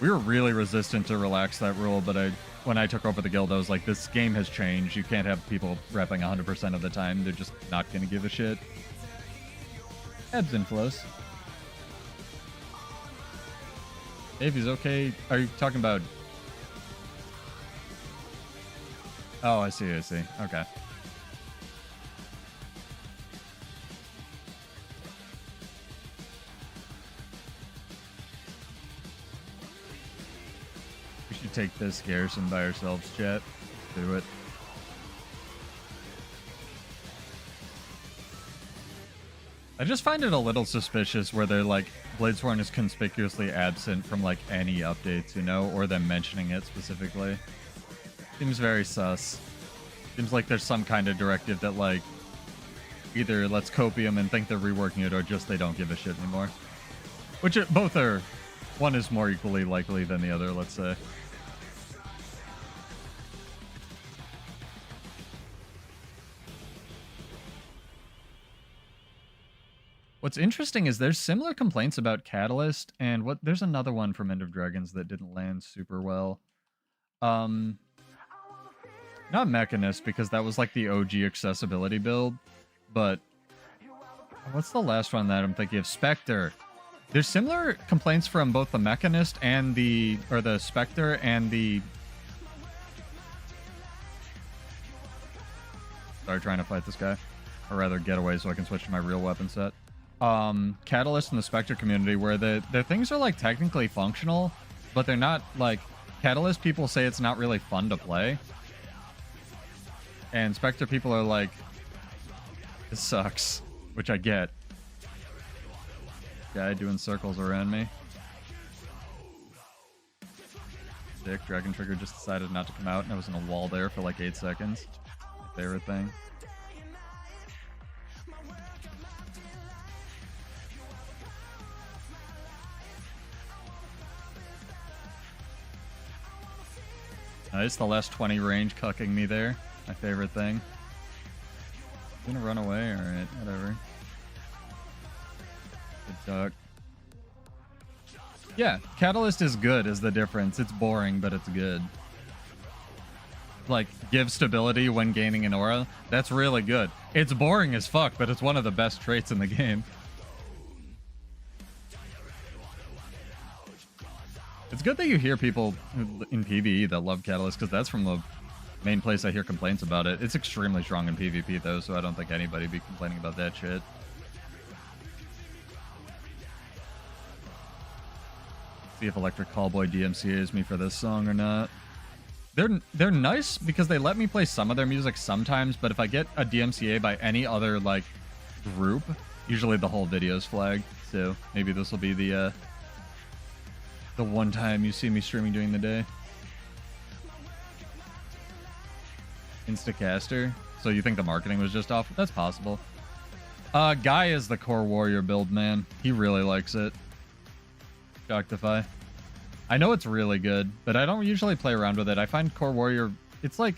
we were really resistant to relax that rule, but when I took over the guild, I was like, this game has changed. You can't have people repping 100% of the time. They're just not going to give a shit. Ebbs and flows. Davey's okay. Are you talking about... Oh, I see, I see. Okay. We should take this garrison by ourselves, chat. Do it. I just find it a little suspicious where they're like, Bladesworn is conspicuously absent from like any updates, you know, or them mentioning it specifically. Seems very sus. Seems like there's some kind of directive that like either let's copium and think they're reworking it or just they don't give a shit anymore. Which both are, one is more equally likely than the other, let's say. What's interesting is there's similar complaints about Catalyst, and there's another one from End of Dragons that didn't land super well. Not Mechanist, because that was like the OG accessibility build, but what's the last one that I'm thinking of? Spectre. There's similar complaints from both the Mechanist and the Spectre and the... Sorry, trying to fight this guy. Or rather, get away so I can switch to my real weapon set. Catalyst and the Spectre community, where their things are like technically functional, but they're not like... Catalyst people say it's not really fun to play. And Spectre people are like, this sucks, which I get. Guy doing circles around me. Sick. Dragon Trigger just decided not to come out, and I was in a wall there for like 8 seconds. My favorite thing. Nice, the last 20 range cucking me there. My favorite thing. I'm gonna run away? Alright, whatever. Good duck. Yeah, Catalyst is good is the difference. It's boring, but it's good. Like, give stability when gaining an aura. That's really good. It's boring as fuck, but it's one of the best traits in the game. It's good that you hear people in PvE that love Catalyst, because that's from the main place I hear complaints about it. It's extremely strong in PvP, though, so I don't think anybody be complaining about that shit. See if Electric Callboy DMCAs me for this song or not. They're nice because they let me play some of their music sometimes, but if I get a DMCA by any other, like, group, usually the whole video's flagged, so maybe this will be the one time you see me streaming during the day. Instacaster. So you think the marketing was just off? That's possible. Guy is the core warrior build, man. He really likes it. Shocktify. I know it's really good, but I don't usually play around with it. I find core warrior, it's like,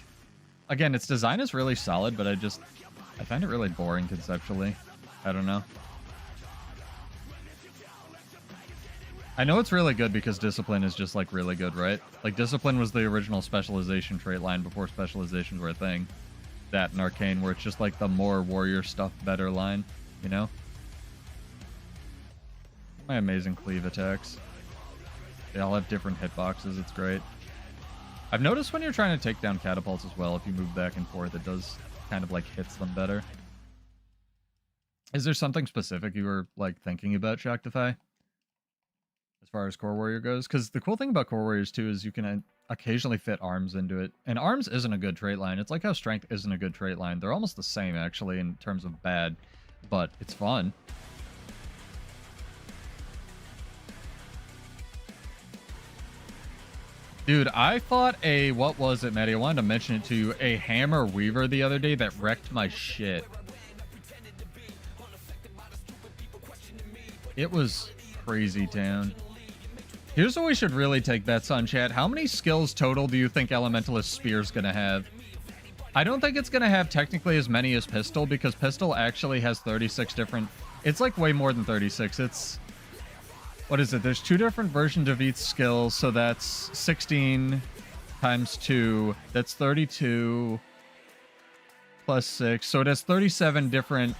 again, its design is really solid, but I find it really boring conceptually. I don't know. I know it's really good because discipline is just like really good, right? Like discipline was the original specialization trait line before specializations were a thing. That and arcane, where it's just like the more warrior stuff better line, you know? My amazing cleave attacks. They all have different hitboxes, it's great. I've noticed when you're trying to take down catapults as well, if you move back and forth, it does kind of like hits them better. Is there something specific you were like thinking about, Shaktify? As far as core warrior goes? Because the cool thing about core warriors too is you can occasionally fit arms into it. And arms isn't a good trait line. It's like how strength isn't a good trait line. They're almost the same actually in terms of bad, but it's fun. Dude, I fought a, what was it, Maddie? I wanted to mention it to you, a hammer weaver the other day that wrecked my shit. It was crazy town. Here's what we should really take bets on, chat. How many skills total do you think Elementalist Spear's gonna have? I don't think it's gonna have technically as many as Pistol, because Pistol actually has 36 different... It's like way more than 36. It's... What is it? There's 2 different versions of each skill, so that's 16 times 2. That's 32 plus 6. So it has 37 different...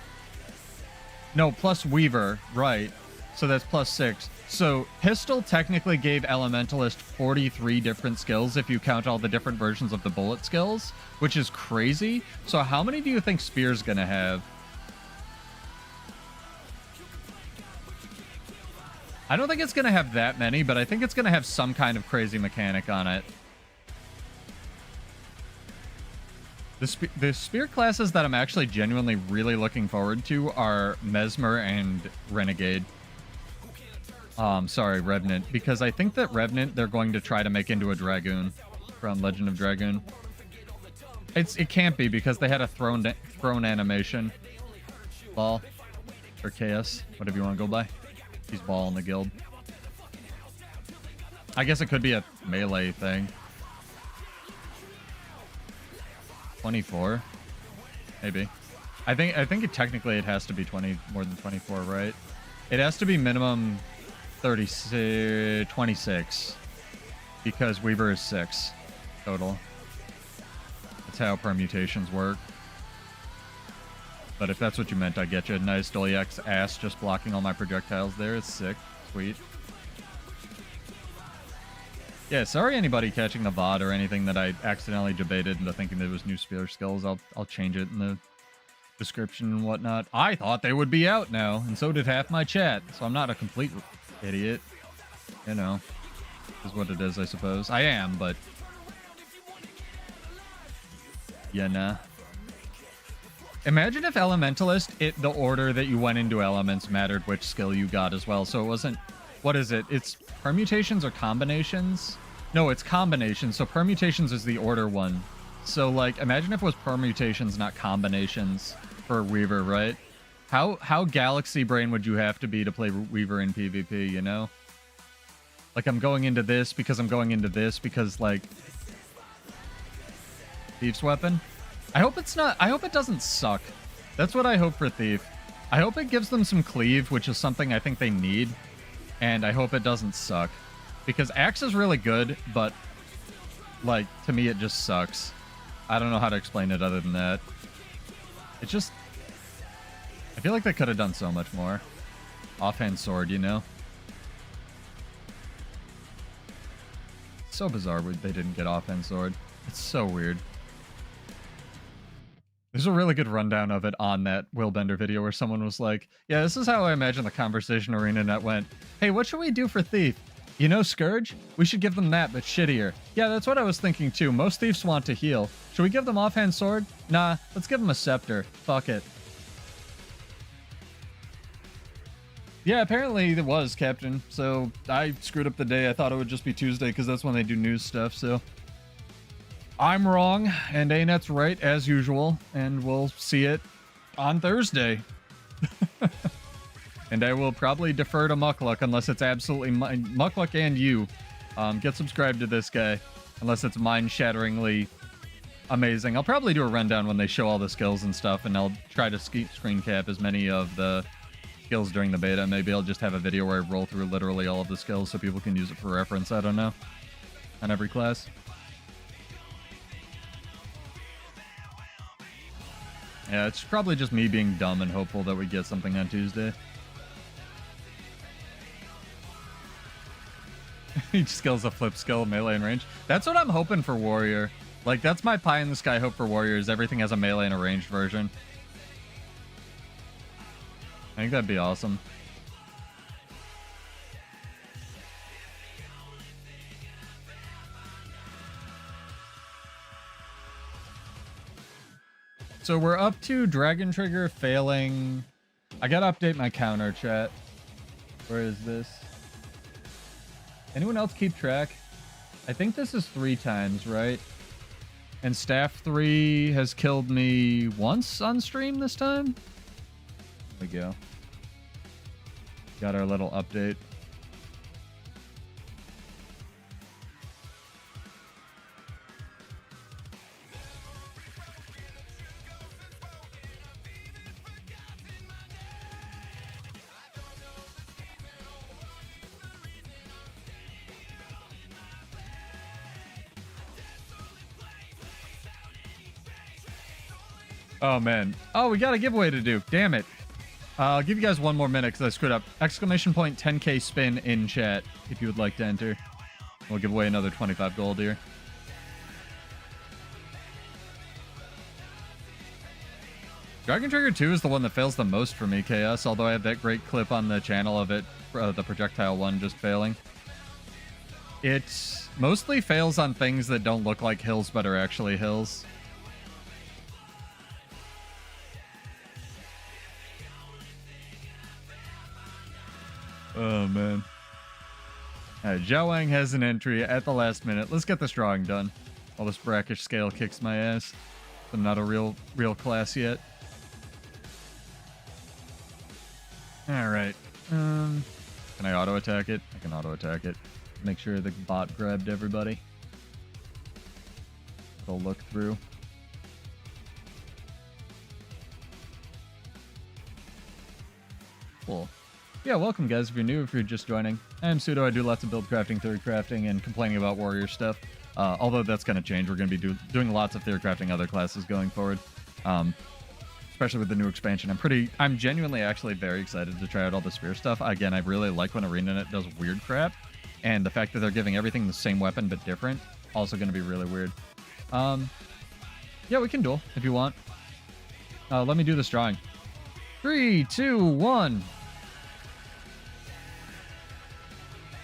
No, plus Weaver, right. So that's plus 6. So Pistol technically gave Elementalist 43 different skills if you count all the different versions of the bullet skills, which is crazy. So how many do you think Spear's gonna have? I don't think it's going to have that many, but I think it's going to have some kind of crazy mechanic on it. The spear classes that I'm actually genuinely really looking forward to are Mesmer and Renegade. Sorry, Revenant. Because I think that Revenant they're going to try to make into a Dragoon from Legend of Dragoon. It can't be because they had a throne animation. Ball. Or Chaos. Whatever you want to go by. He's ball in the guild. I guess it could be a melee thing. 24, maybe. I think technically it has to be 20 more than 24, right? It has to be minimum 26 because Weaver is 6 total. That's how permutations work. But if that's what you meant, I get you. Nice Doliak's ass just blocking all my projectiles there. It's sick. Sweet. Yeah, sorry anybody catching the VOD or anything that I accidentally debated into thinking there was new spear skills. I'll change it in the description and whatnot. I thought they would be out now, and so did half my chat. So I'm not a complete idiot. You know, is what it is, I suppose. I am, but... Yeah, nah. Imagine if Elementalist, the order that you went into elements mattered which skill you got as well. So it wasn't... What is it? It's permutations or combinations? No, it's combinations. So permutations is the order one. So, like, imagine if it was permutations, not combinations for Weaver, right? How galaxy brain would you have to be to play Weaver in PvP, you know? Like, I'm going into this because I'm going into this because, like... Thief's weapon? I hope it's not... I hope it doesn't suck. That's what I hope for Thief. I hope it gives them some cleave, which is something I think they need. And I hope it doesn't suck. Because Axe is really good, but... Like, to me it just sucks. I don't know how to explain it other than that. It just... I feel like they could have done so much more. Offhand sword, you know? It's so bizarre they didn't get offhand sword. It's so weird. There's a really good rundown of it on that Willbender video where someone was like, yeah, this is how I imagine the conversation arena net went. Hey, what should we do for Thief? You know Scourge? We should give them that, but shittier. Yeah, that's what I was thinking too. Most Thieves want to heal. Should we give them offhand sword? Nah, let's give them a scepter. Fuck it. Yeah, apparently it was, Captain. So I screwed up the day. I thought it would just be Tuesday because that's when they do news stuff, so... I'm wrong, and Anet's right, as usual, and we'll see it on Thursday. And I will probably defer to Muckluck unless it's absolutely... Muckluck and you, get subscribed to this guy, unless it's mind-shatteringly amazing. I'll probably do a rundown when they show all the skills and stuff, and I'll try to screen cap as many of the skills during the beta. Maybe I'll just have a video where I roll through literally all of the skills so people can use it for reference. I don't know. On every class. Yeah, it's probably just me being dumb and hopeful that we get something on Tuesday. Each skill's a flip skill, melee and range. That's what I'm hoping for Warrior. Like, that's my pie in the sky hope for Warrior, is everything has a melee and a ranged version. I think that'd be awesome. So we're up to Dragon Trigger failing. I gotta update my counter, chat. Where is this? Anyone else keep track? I think this is 3 times, right? And Staff 3 has killed me once on stream this time? There we go. Got our little update. Oh, man. Oh, we got a giveaway to do. Damn it. I'll give you guys one more minute because I screwed up. Exclamation point 10k spin in chat if you would like to enter. We'll give away another 25 gold here. Dragon Trigger 2 is the one that fails the most for me, KS, although I had that great clip on the channel of it, the projectile one just failing. It mostly fails on things that don't look like hills but are actually hills. Oh, man. Alright, Zhao Wang has an entry at the last minute. Let's get this drawing done. While this brackish scale kicks my ass. I'm not a real class yet. Alright. Can I auto-attack it? I can auto-attack it. Make sure the bot grabbed everybody. It'll look through. Cool. Yeah, welcome guys if you're new, if you're just joining. I am Pseudo, I do lots of build crafting, theory crafting, and complaining about warrior stuff. Although that's going to change, we're going to be doing lots of theory crafting other classes going forward. Especially with the new expansion. I'm genuinely actually very excited to try out all the spear stuff. Again, I really like when ArenaNet does weird crap. And the fact that they're giving everything the same weapon but different, also going to be really weird. Yeah, we can duel if you want. Let me do this drawing. 3, 2, 1.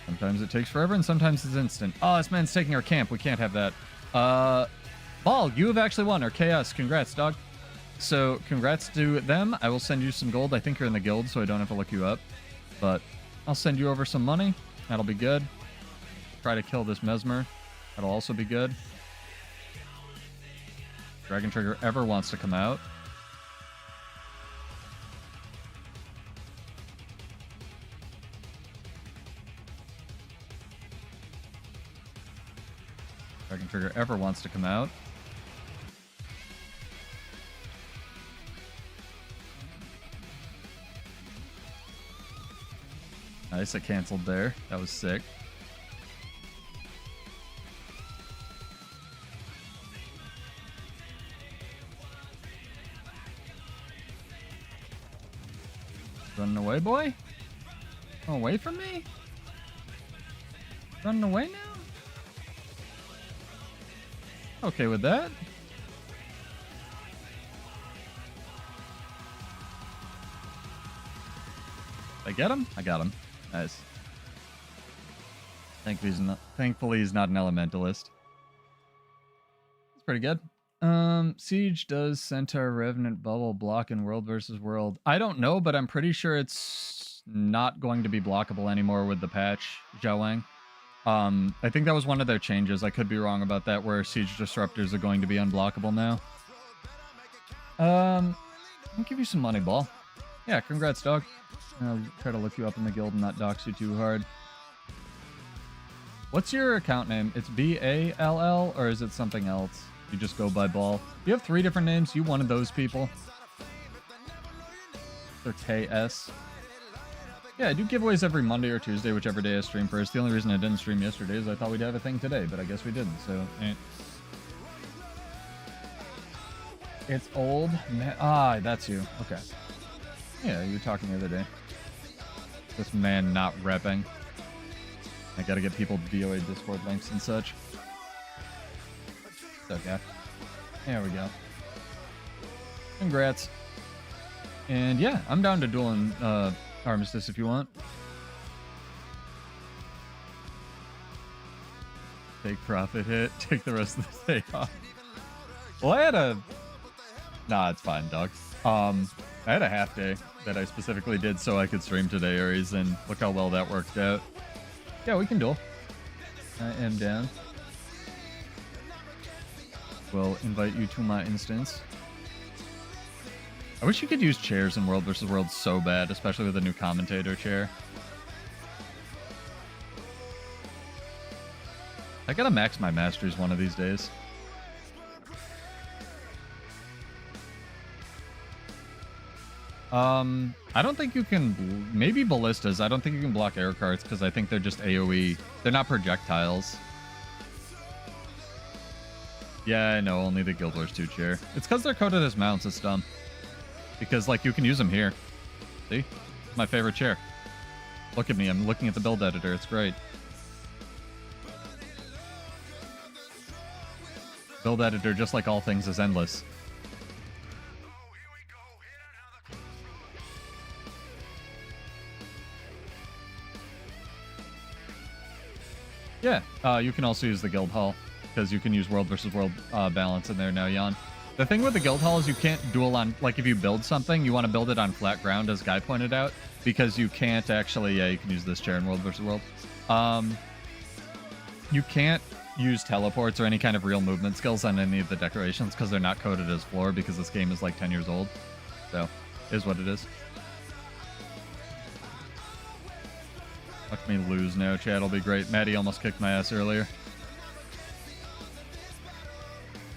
Sometimes it takes forever, and sometimes it's instant. Oh, this man's taking our camp. We can't have that. Ball, you have actually won, or KS. Congrats, dog. So, congrats to them. I will send you some gold. I think you're in the guild, so I don't have to look you up. But I'll send you over some money. That'll be good. Try to kill this mesmer. That'll also be good. Dragon Trigger ever wants to come out. Dragon Trigger ever wants to come out. Nice, I canceled there. That was sick. Running away, boy? Away from me? Running away now? Okay with that. Did I get him? I got him. Nice. Thankfully, he's not an elementalist. It's pretty good. Siege does Centaur, Revenant, Bubble block in World versus World? I don't know, but I'm pretty sure it's not going to be blockable anymore with the patch, Zhao Wang. I think that was one of their changes. I could be wrong about that, where Siege Disruptors are going to be unblockable now. I'll give you some money, Ball. Yeah, congrats, dog. I'll try to look you up in the guild and not dox you too hard. What's your account name? It's B-A-L-L, or is it something else? You just go by Ball. You have 3 different names. You one of those people. Or KS. Yeah, I do giveaways every Monday or Tuesday, whichever day I stream first. The only reason I didn't stream yesterday is I thought we'd have a thing today, but I guess we didn't, so... It's old. That's you. Okay. Yeah, you were talking the other day. This man not repping. I gotta get people DOA Discord links and such. It's okay. There we go. Congrats. And yeah, I'm down to duel in Armistice if you want. Take profit hit. Take the rest of the day off. Well, I had a... Nah, it's fine, dog. I had a half day that I specifically did so I could stream today, Aries, and look how well that worked out. Yeah, we can duel. I am down. Will invite you to my instance. I wish you could use chairs in World vs. World so bad, especially with a new commentator chair. I gotta max my masteries one of these days. I don't think you can... Maybe ballistas. I don't think you can block air carts because I think they're just AoE. They're not projectiles. Yeah, I know. Only the Guild Wars 2 chair. It's because they're coded as mounts. It's dumb. Because, like, you can use them here. See? It's my favorite chair. Look at me. I'm looking at the build editor. It's great. Build editor, just like all things, is endless. Yeah, you can also use the guild hall because you can use world versus world balance in there now, Jan. The thing with the guild hall is you can't duel on, like, if you build something, you want to build it on flat ground, as Guy pointed out, because you can't actually, yeah, you can use this chair in world versus world. You can't use teleports or any kind of real movement skills on any of the decorations because they're not coded as floor because this game is like 10 years old. So, is what it is. Watch me lose now, chat will be great. Maddie almost kicked my ass earlier.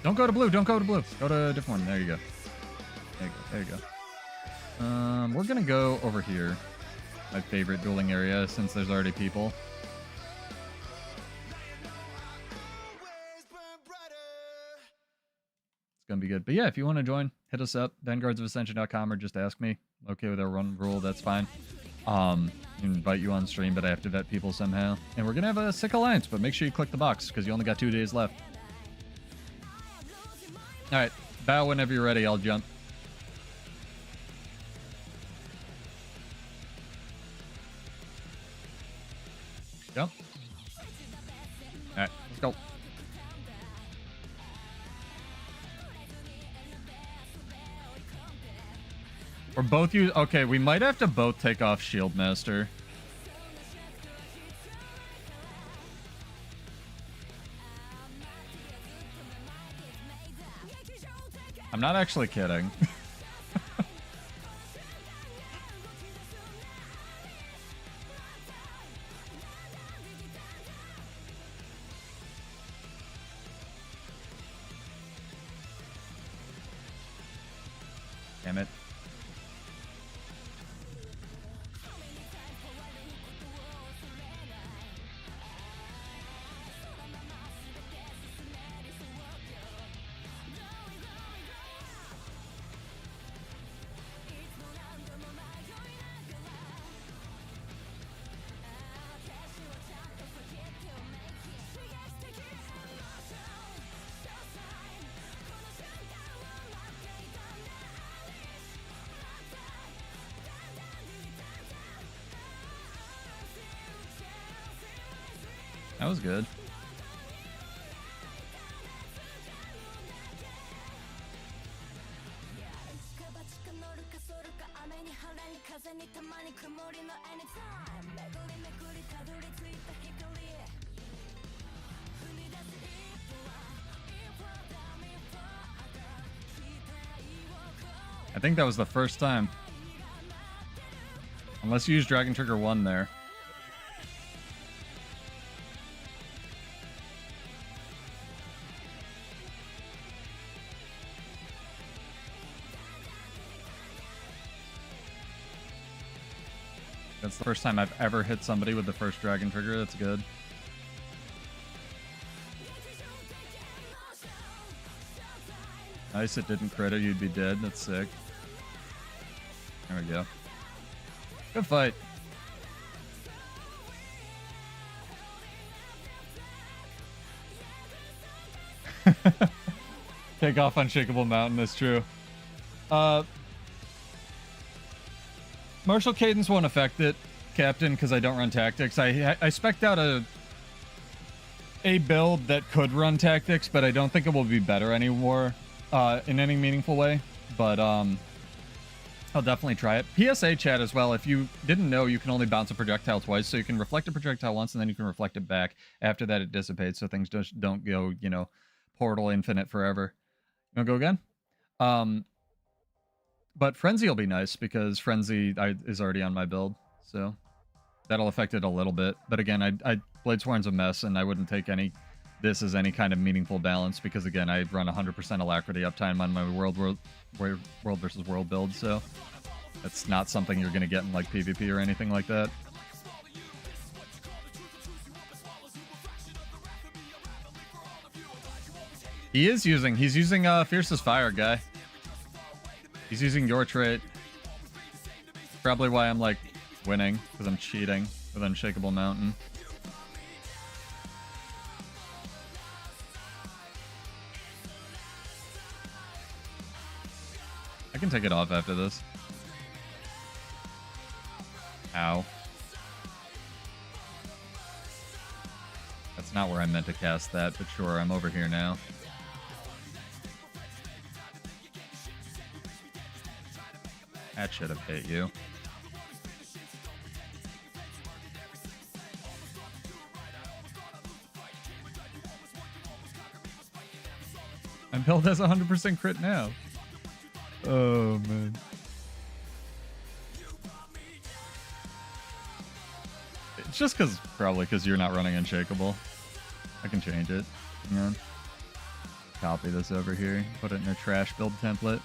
Don't go to blue, don't go to blue. Go to a different one. There you go. There you go, there you go. We're gonna go over here. My favorite dueling area since there's already people. It's gonna be good. But yeah, if you want to join, hit us up, vanguardsofascension.com, or just ask me. Okay with our run rule, that's fine. Invite you on stream, but I have to vet people somehow. And we're gonna have a sick alliance, but make sure you click the box because you only got 2 days left. All right, bow whenever you're ready. I'll jump. Jump. All right, let's go. We're both use. Okay, we might have to both take off Shield Master. I'm not actually kidding. Damn it. That was good. I think that was the first time. Unless you use Dragon Trigger 1 there. That's the first time I've ever hit somebody with the first dragon trigger. That's good. Nice, it didn't crit or you'd be dead. That's sick. There we go. Good fight. Take off Unshakable Mountain, that's true. Martial Cadence won't affect it, Captain, because I don't run tactics. I spec'd out a build that could run tactics, but I don't think it will be better anymore in any meaningful way. But I'll definitely try it. PSA chat as well. If you didn't know, you can only bounce a projectile twice, so you can reflect a projectile once, and then you can reflect it back. After that, it dissipates, so things just don't go, you know, portal infinite forever. You wanna go again? But Frenzy will be nice because Frenzy is already on my build, so that'll affect it a little bit. But again, Bladesworn's a mess, and I wouldn't take this as any kind of meaningful balance because again, I run 100% alacrity uptime on my world versus world build, so that's not something you're gonna get in like PvP or anything like that. He's using Fiercest Fire, guy. He's using your trait. Probably why I'm like winning, because I'm cheating with Unshakable Mountain. I can take it off after this. Ow. That's not where I meant to cast that, but sure, I'm over here now. That should have hit you. My build has 100% crit now. Oh, man. It's just probably because you're not running Unshakable. I can change it. Hang on. Copy this over here. Put it in a trash build template.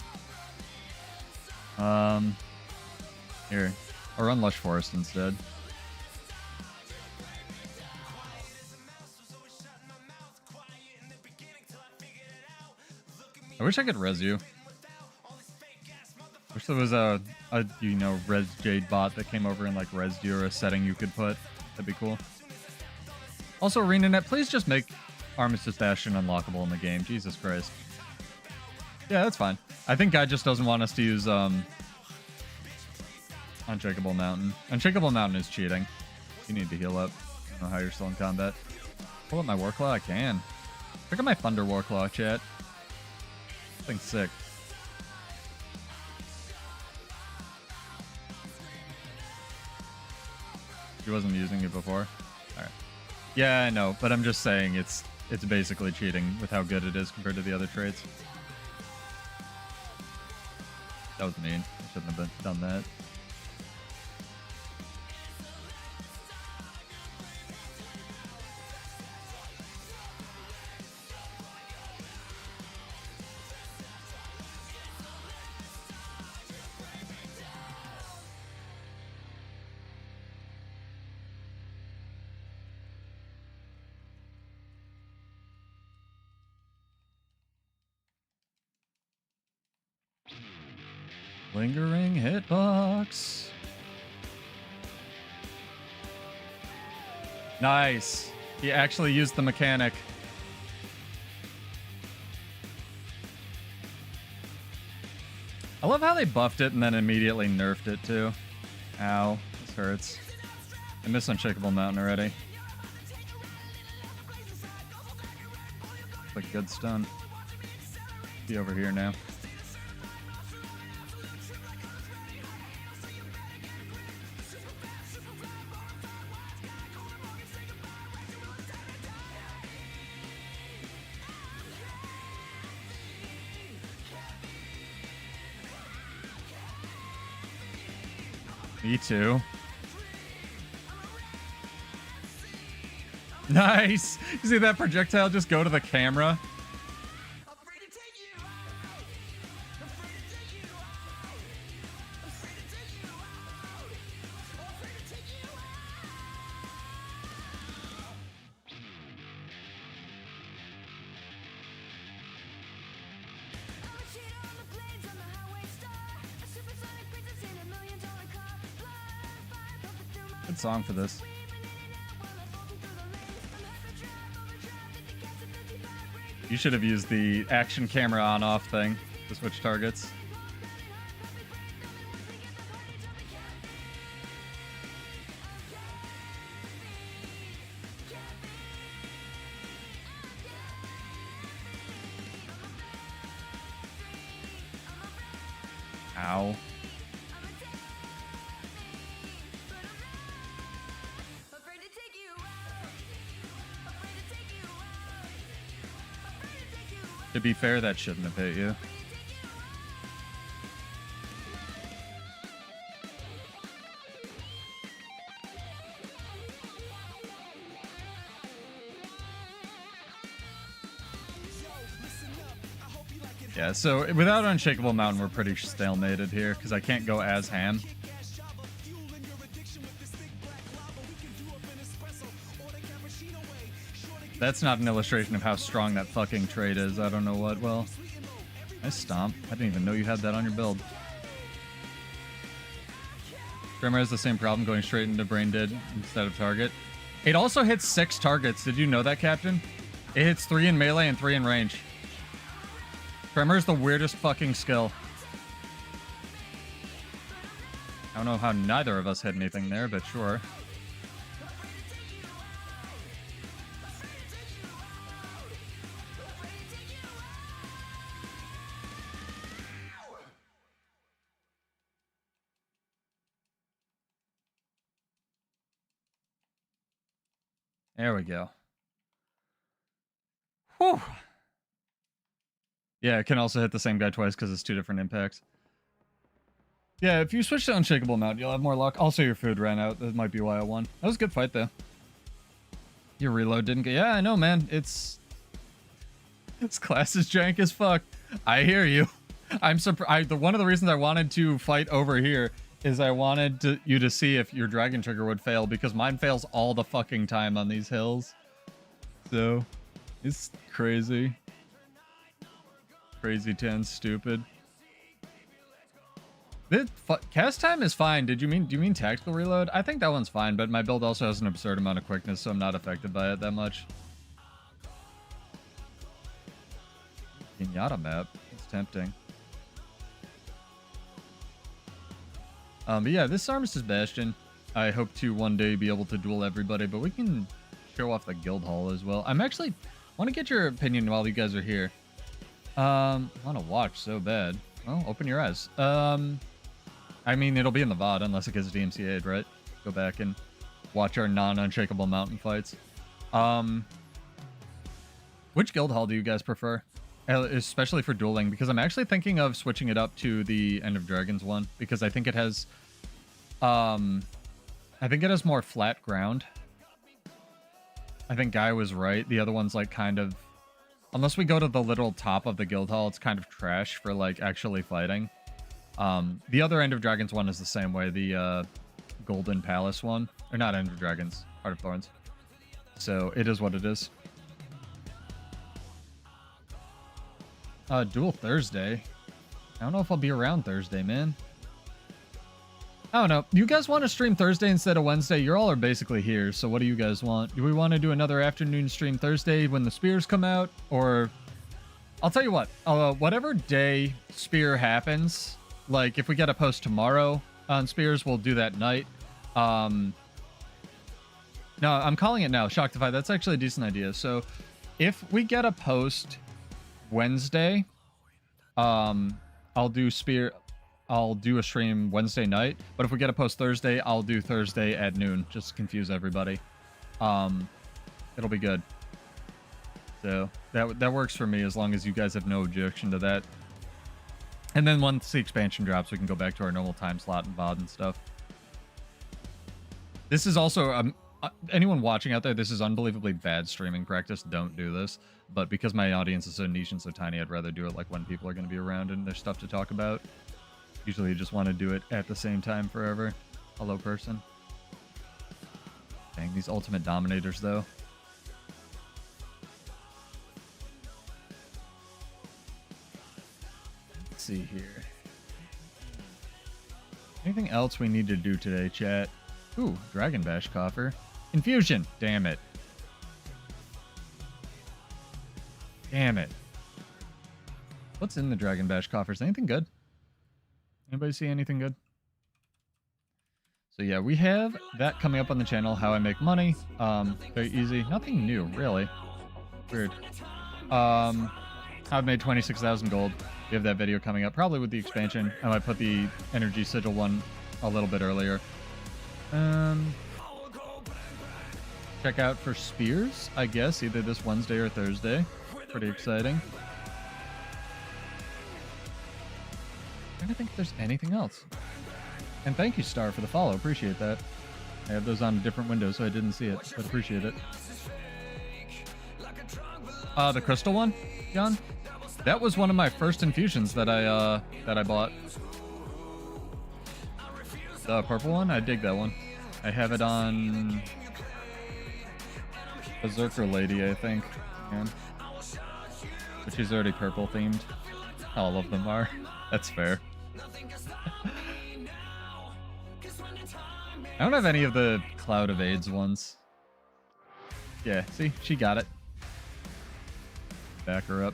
Here. I'll run Lush Forest instead. I wish I could res you. Wish there was a you know, res Jade bot that came over and like res you or a setting you could put. That'd be cool. Also, ArenaNet, please just make Armistice Bastion unlockable in the game. Jesus Christ. Yeah, that's fine. I think Guy just doesn't want us to use Unshakable Mountain. Unshakable Mountain is cheating. You need to heal up. I don't know how you're still in combat. Pull up my Warclaw? I can. Check out my Thunder Warclaw, chat. This thing's sick. She wasn't using it before? Alright. Yeah, I know, but I'm just saying it's basically cheating with how good it is compared to the other traits. That was mean. I shouldn't have done that. Lingering hitbox. Nice. He actually used the mechanic. I love how they buffed it and then immediately nerfed it too. Ow, this hurts. I missed Unshakable Mountain already. Like good stun. Be over here now. Me too. Nice! You see that projectile just go to the camera? Good song for this. You should have used the action camera on-off thing to switch targets. Ow. To be fair, that shouldn't have hit you. Yeah, so without Unshakable Mountain, we're pretty stalemated here, because I can't go as ham. That's not an illustration of how strong that fucking trait is. I don't know what. Well, nice stomp. I didn't even know you had that on your build. Tremor has the same problem going straight into Brain Dead instead of target. It also hits 6 targets. Did you know that, Captain? It hits 3 in melee and 3 in range. Tremor is the weirdest fucking skill. I don't know how neither of us hit anything there, but sure. There we go. Whew. Yeah, it can also hit the same guy twice because it's 2 different impacts. Yeah, if you switch to Unshakable Mountain, you'll have more luck. Also, your food ran out. That might be why I won. That was a good fight, though. Your reload didn't get... Yeah, I know, man. This class is jank as fuck. I hear you. I'm surprised. One of the reasons I wanted to fight over here is I wanted you to see if your Dragon Trigger would fail, because mine fails all the fucking time on these hills. So, it's crazy. Crazy 10, stupid. Cast time is fine. Do you mean tactical reload? I think that one's fine, but my build also has an absurd amount of quickness, so I'm not affected by it that much. Pinata map. It's tempting. But yeah, this Armistice Bastion, I hope to one day be able to duel everybody, but we can show off the guild hall as well. I'm actually want to get your opinion while you guys are here. I want to watch so bad. Well, open your eyes. I mean, it'll be in the VOD unless it gets DMCA'd, right? Go back and watch our non-Unshakable Mountain fights. Which guild hall do you guys prefer? Especially for dueling, because I'm actually thinking of switching it up to the End of Dragons one, because I think it has more flat ground. I think Guy was right. The other one's like kind of, unless we go to the literal top of the guild hall, it's kind of trash for like actually fighting. The other End of Dragons one is the same way, the Golden Palace one, or not End of Dragons, Heart of Thorns. So it is what it is. Duel Thursday. I don't know if I'll be around Thursday, man. I don't know. You guys want to stream Thursday instead of Wednesday? You all are basically here, so what do you guys want? Do we want to do another afternoon stream Thursday when the spears come out? Or... I'll tell you what. Whatever day spear happens, like if we get a post tomorrow on spears, we'll do that night. No, I'm calling it now. Shocktify. That's actually a decent idea. So if we get a post Wednesday, I'll do a stream Wednesday night, but if we get a post Thursday, I'll do Thursday at noon, just to confuse everybody. It'll be good. So that works for me, as long as you guys have no objection to that. And then once the expansion drops, we can go back to our normal time slot and VOD and stuff. This is also anyone watching out there, this is unbelievably bad streaming practice. Don't do this. But because my audience is so niche and so tiny, I'd rather do it like when people are going to be around and there's stuff to talk about. Usually you just want to do it at the same time forever. Hello, person. Dang, these ultimate dominators, though. Let's see here. Anything else we need to do today, chat? Ooh, Dragon Bash coffer. Infusion. Damn it. Damn it. What's in the Dragon Bash coffers? Anything good? Anybody see anything good? So yeah, we have that coming up on the channel, how I make money. Very easy. Nothing new, really. Weird. I've made 26,000 gold. We have that video coming up, probably with the expansion. I might put the energy sigil one a little bit earlier. Check out for spears, I guess, either this Wednesday or Thursday. Pretty exciting. I don't think there's anything else. And thank you, Star, for the follow. Appreciate that. I have those on a different window, so I didn't see it, but appreciate it. The crystal one, Jan? That was one of my first infusions that I bought. The purple one? I dig that one. I have it on Berserker Lady, I think. Yeah. But she's already purple themed. All of them are. That's fair. I don't have any of the Cloud of AIDS ones. Yeah, see? She got it. Back her up.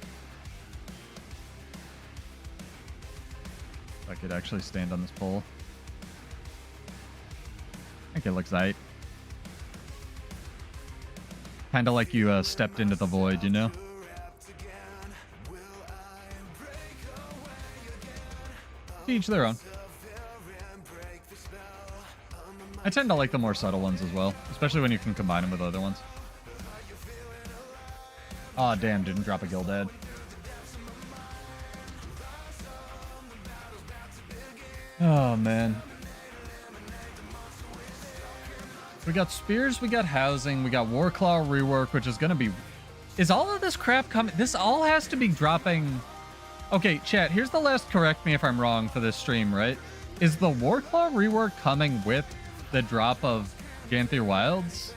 If I could actually stand on this pole. I think it looks aight. Kind of like you stepped into the void, you know? To each their own. I tend to like the more subtle ones as well, especially when you can combine them with other ones. Aw, oh, damn, didn't drop a Gildad. Oh, man. We got spears, we got housing, we got Warclaw rework, which is going to be... Is all of this crap coming? This all has to be dropping... Okay, chat, here's the last correct me if I'm wrong for this stream, right? Is the Warclaw rework coming with the drop of Ganthier Wilds?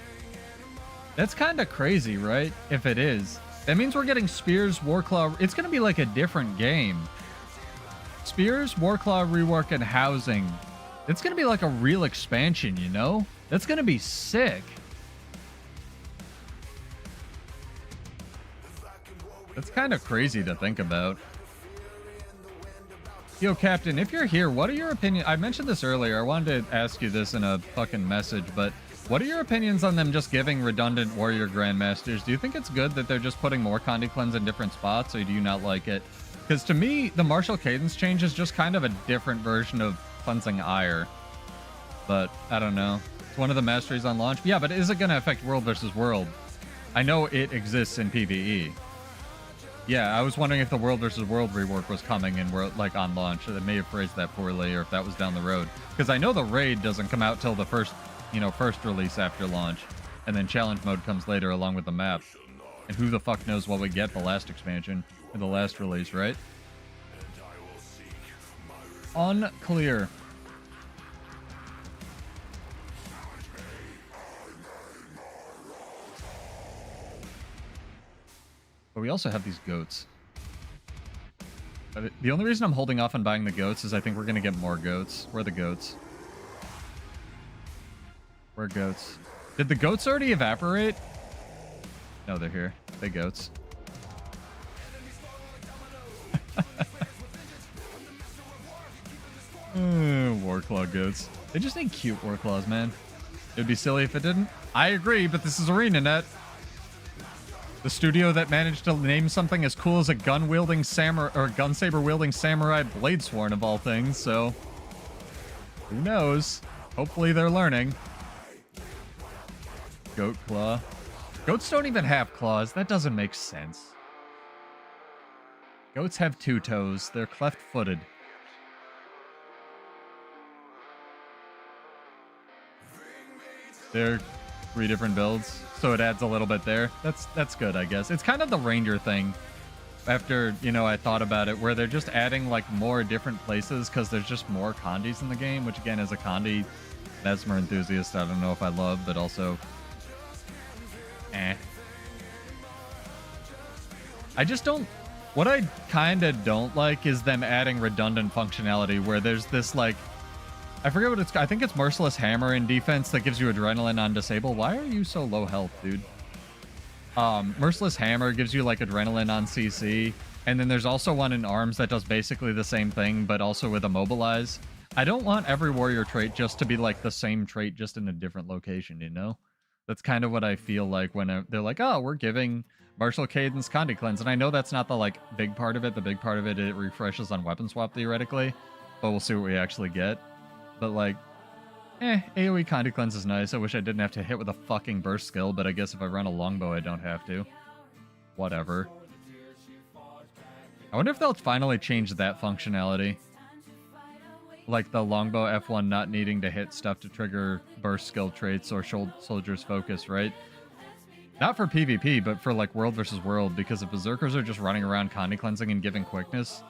That's kind of crazy, right? If it is. That means we're getting Spears, Warclaw... It's going to be like a different game. Spears, Warclaw rework, and housing. It's going to be like a real expansion, you know? That's going to be sick. That's kind of crazy to think about. Yo, Captain, if you're here, what are your opinions? I mentioned this earlier. I wanted to ask you this in a fucking message, but what are your opinions on them just giving redundant warrior grandmasters? Do you think it's good that they're just putting more Condi Cleanse in different spots, or do you not like it? Because to me, the martial cadence change is just kind of a different version of cleansing ire. But I don't know. It's one of the masteries on launch. Yeah, but is it going to affect world versus world? I know it exists in PvE. Yeah, I was wondering if the world versus world rework was coming in like on launch. They may have phrased that poorly, or if that was down the road. Because I know the raid doesn't come out till the first release after launch, and then challenge mode comes later along with the map. And who the fuck knows what we get the last expansion or the last release, right? Unclear. But we also have these goats. But the only reason I'm holding off on buying the goats is I think we're going to get more goats. Where are the goats? Where are goats? Did the goats already evaporate? No, they're here. Big goats. Warclaw goats. They just need cute Warclaws, man. It would be silly if it didn't. I agree, but this is ArenaNet. The studio that managed to name something as cool as a gun-wielding samurai, or gun-saber-wielding samurai Bladesworn of all things, so... Who knows? Hopefully they're learning. Goat claw. Goats don't even have claws. That doesn't make sense. Goats have 2 toes. They're cleft-footed. They're 3 different builds, so it adds a little bit there. That's good, I guess. It's kind of the Ranger thing. After, I thought about it, where they're just adding like more different places because there's just more Condis in the game, which again, as a Condi mesmer enthusiast, I don't know if I love, but also I just don't... What I kind of don't like is them adding redundant functionality where there's this like I forget what it's. I think it's Merciless Hammer in defense that gives you adrenaline on disable. Why are you so low health, dude? Merciless Hammer gives you like adrenaline on CC, and then there's also one in arms that does basically the same thing, but also with immobilize. I don't want every warrior trait just to be like the same trait, just in a different location, you know? That's kind of what I feel like when they're like, oh, we're giving Martial Cadence Conde Cleanse, and I know that's not the like big part of it. The big part of it refreshes on weapon swap theoretically, but we'll see what we actually get. But like, AoE Conde Cleanse is nice. I wish I didn't have to hit with a fucking burst skill, but I guess if I run a longbow, I don't have to. Whatever. I wonder if they'll finally change that functionality. Like the longbow F1 not needing to hit stuff to trigger burst skill traits or soldier's focus, right? Not for PvP, but for like world versus world, because if berserkers are just running around Conde Cleansing and giving quickness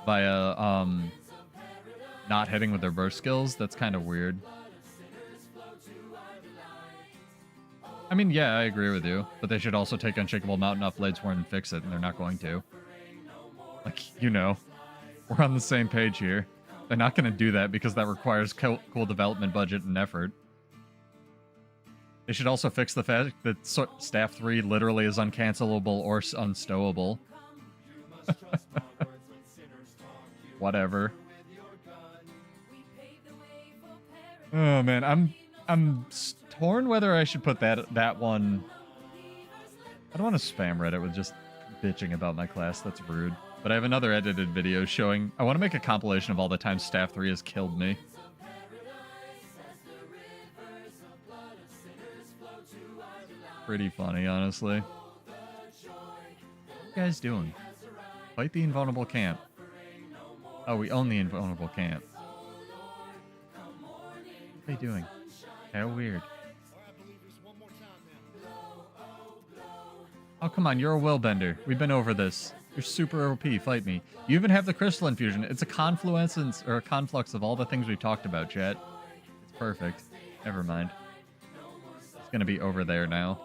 via not hitting with their burst skills, that's kind of weird. I mean, yeah, I agree with you, but they should also take Unshakable Mountain off Bladesworn and fix it, and they're not going to. Like, you know, we're on the same page here. They're not going to do that because that requires cool development budget and effort. They should also fix the fact that Staff 3 literally is uncancelable or unstowable. Whatever. Oh man, I'm torn whether I should put that one. I don't want to spam Reddit with just bitching about my class. That's rude. But I have another edited video showing. I want to make a compilation of all the times Staff 3 has killed me. Pretty funny, honestly. What are you guys doing? Fight the invulnerable camp. Oh, we own the invulnerable camp. What are you doing? How weird. Oh, come on, you're a willbender. We've been over this. You're super OP, fight me. You even have the crystal infusion. It's a confluence or a conflux of all the things we've talked about, chat. It's perfect. Never mind. It's gonna be over there now.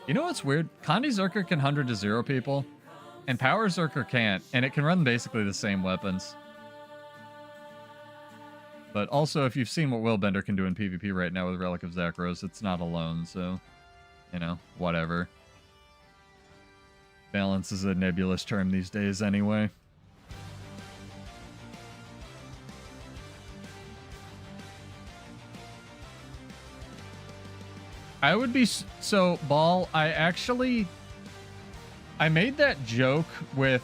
You know what's weird? Conde Zerker can 100 to 0 people, and Power Zerker can't, and it can run basically the same weapons. But also, if you've seen what Willbender can do in PvP right now with Relic of Zakros, it's not alone, so, you know, whatever. Balance is a nebulous term these days anyway. I would be... So, Ball, I made that joke with...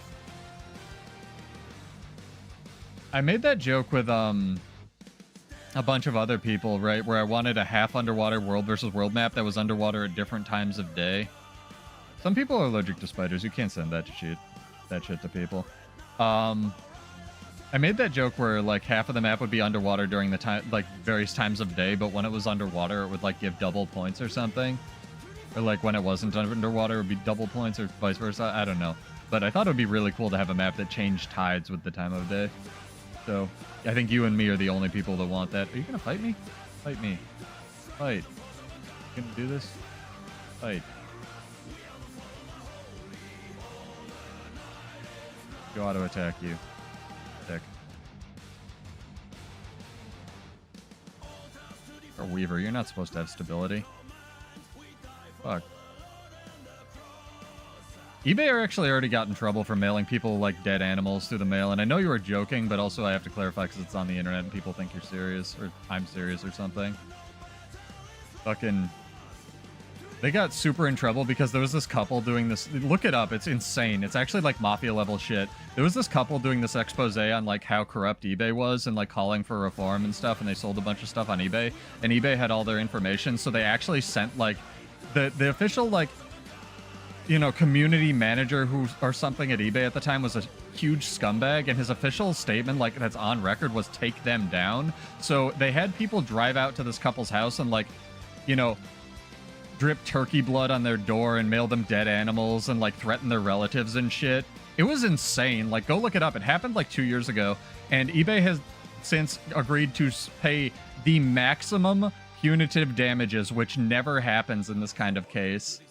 a bunch of other people, right? Where I wanted a half underwater world versus world map that was underwater at different times of day. Some people are allergic to spiders. You can't send that shit to people. I made that joke where like half of the map would be underwater during the time, like various times of day, but when it was underwater, it would like give double points or something. Or like when it wasn't underwater, it would be double points or vice versa. I don't know. But I thought it would be really cool to have a map that changed tides with the time of day. So I think you and me are the only people that want that. Are you gonna fight me? Fight me. Fight. You gonna do this? Fight. Go auto attack you. Sick. Or Weaver, you're not supposed to have stability. Fuck. eBay actually already got in trouble for mailing people like dead animals through the mail, and I know you were joking, but also I have to clarify because it's on the internet and people think you're serious, or I'm serious or something. Fucking... They got super in trouble because there was this couple doing this... Look it up, it's insane. It's actually like mafia level shit. There was this couple doing this expose on like how corrupt eBay was and like calling for reform and stuff, and they sold a bunch of stuff on eBay, and eBay had all their information, so they actually sent like... The official like... You know, community manager or something at eBay at the time was a huge scumbag, and his official statement, like, that's on record, was take them down. So they had people drive out to this couple's house and, like, you know, drip turkey blood on their door and mail them dead animals and, like, threaten their relatives and shit. It was insane. Like, go look it up. It happened, like, 2 years ago, and eBay has since agreed to pay the maximum punitive damages, which never happens in this kind of case.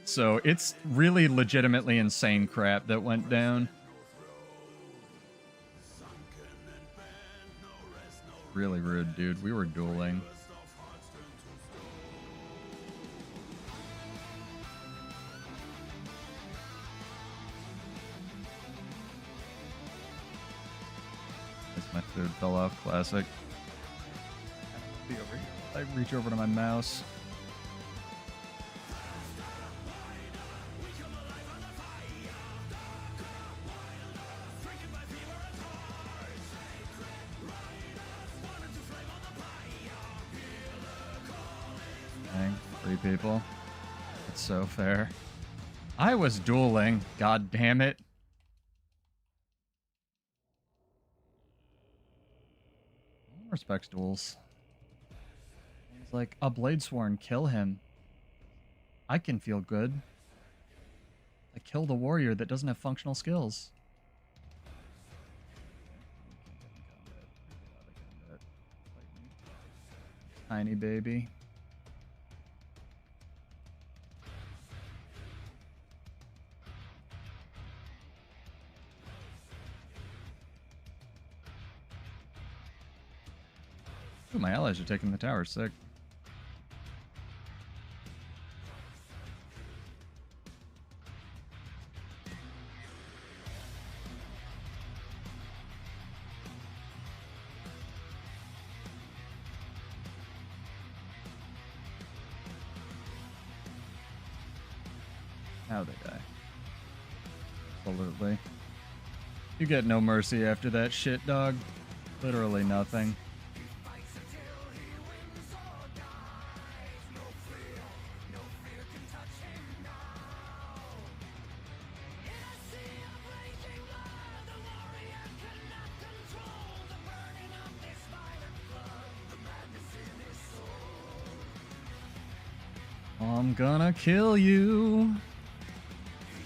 So it's really legitimately insane crap that went down. Really rude, dude. We were dueling. My food fell off. Classic. I reach over to my mouse. Dang, 3 people. It's so fair. I was dueling. God damn it. Respects duels. It's like a Bladesworn, kill him. I can feel good. I killed a warrior that doesn't have functional skills. Tiny baby. Ooh, my allies are taking the tower. Sick. How they die. Absolutely. You get no mercy after that shit, dog. Literally nothing. I'm gonna kill you.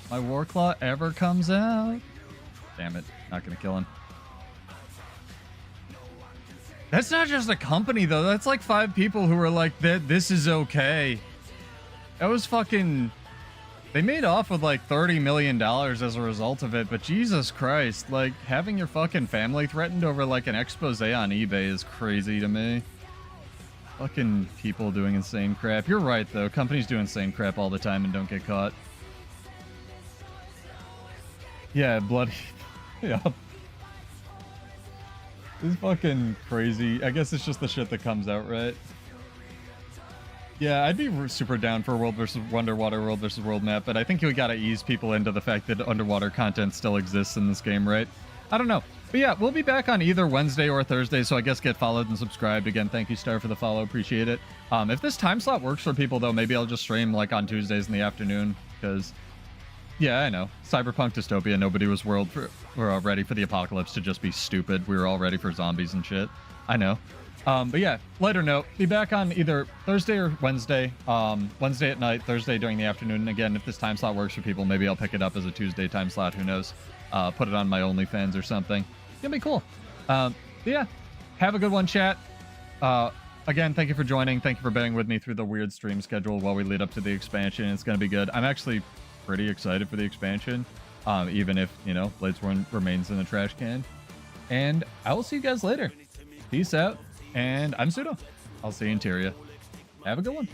My Warclaw ever comes out. Damn it. Not gonna kill him. That's not just a company, though. That's like 5 people who were like, this is okay. That was fucking... They made off with like $30 million as a result of it, but Jesus Christ. Like, having your fucking family threatened over like an expose on eBay is crazy to me. Fucking people doing insane crap. You're right, though. Companies do insane crap all the time and don't get caught. Yeah, bloody... Yeah. It's fucking crazy. I guess it's just the shit that comes out, right? Yeah, I'd be super down for World vs. Underwater, World vs. World map, but I think we gotta ease people into the fact that underwater content still exists in this game, right? I don't know. But yeah, we'll be back on either Wednesday or Thursday, so I guess get followed and subscribed. Again, thank you, Star, for the follow. Appreciate it. If this time slot works for people, though, maybe I'll just stream like on Tuesdays in the afternoon, because... Yeah, I know. Cyberpunk dystopia, nobody was ready for the apocalypse to just be stupid. We were all ready for zombies and shit. I know. But yeah, lighter note, be back on either Thursday or Wednesday. Wednesday at night, Thursday during the afternoon. And again, if this time slot works for people, maybe I'll pick it up as a Tuesday time slot. Who knows? Put it on my OnlyFans or something. It'll be cool. Yeah, have a good one, chat. Again, thank you for joining. Thank you for bearing with me through the weird stream schedule while we lead up to the expansion. It's going to be good. I'm actually pretty excited for the expansion, even if, you know, Bladesworn remains in the trash can. And I will see you guys later. Peace out. And I'm Pseudo. I'll see you in Tyria. Have a good one.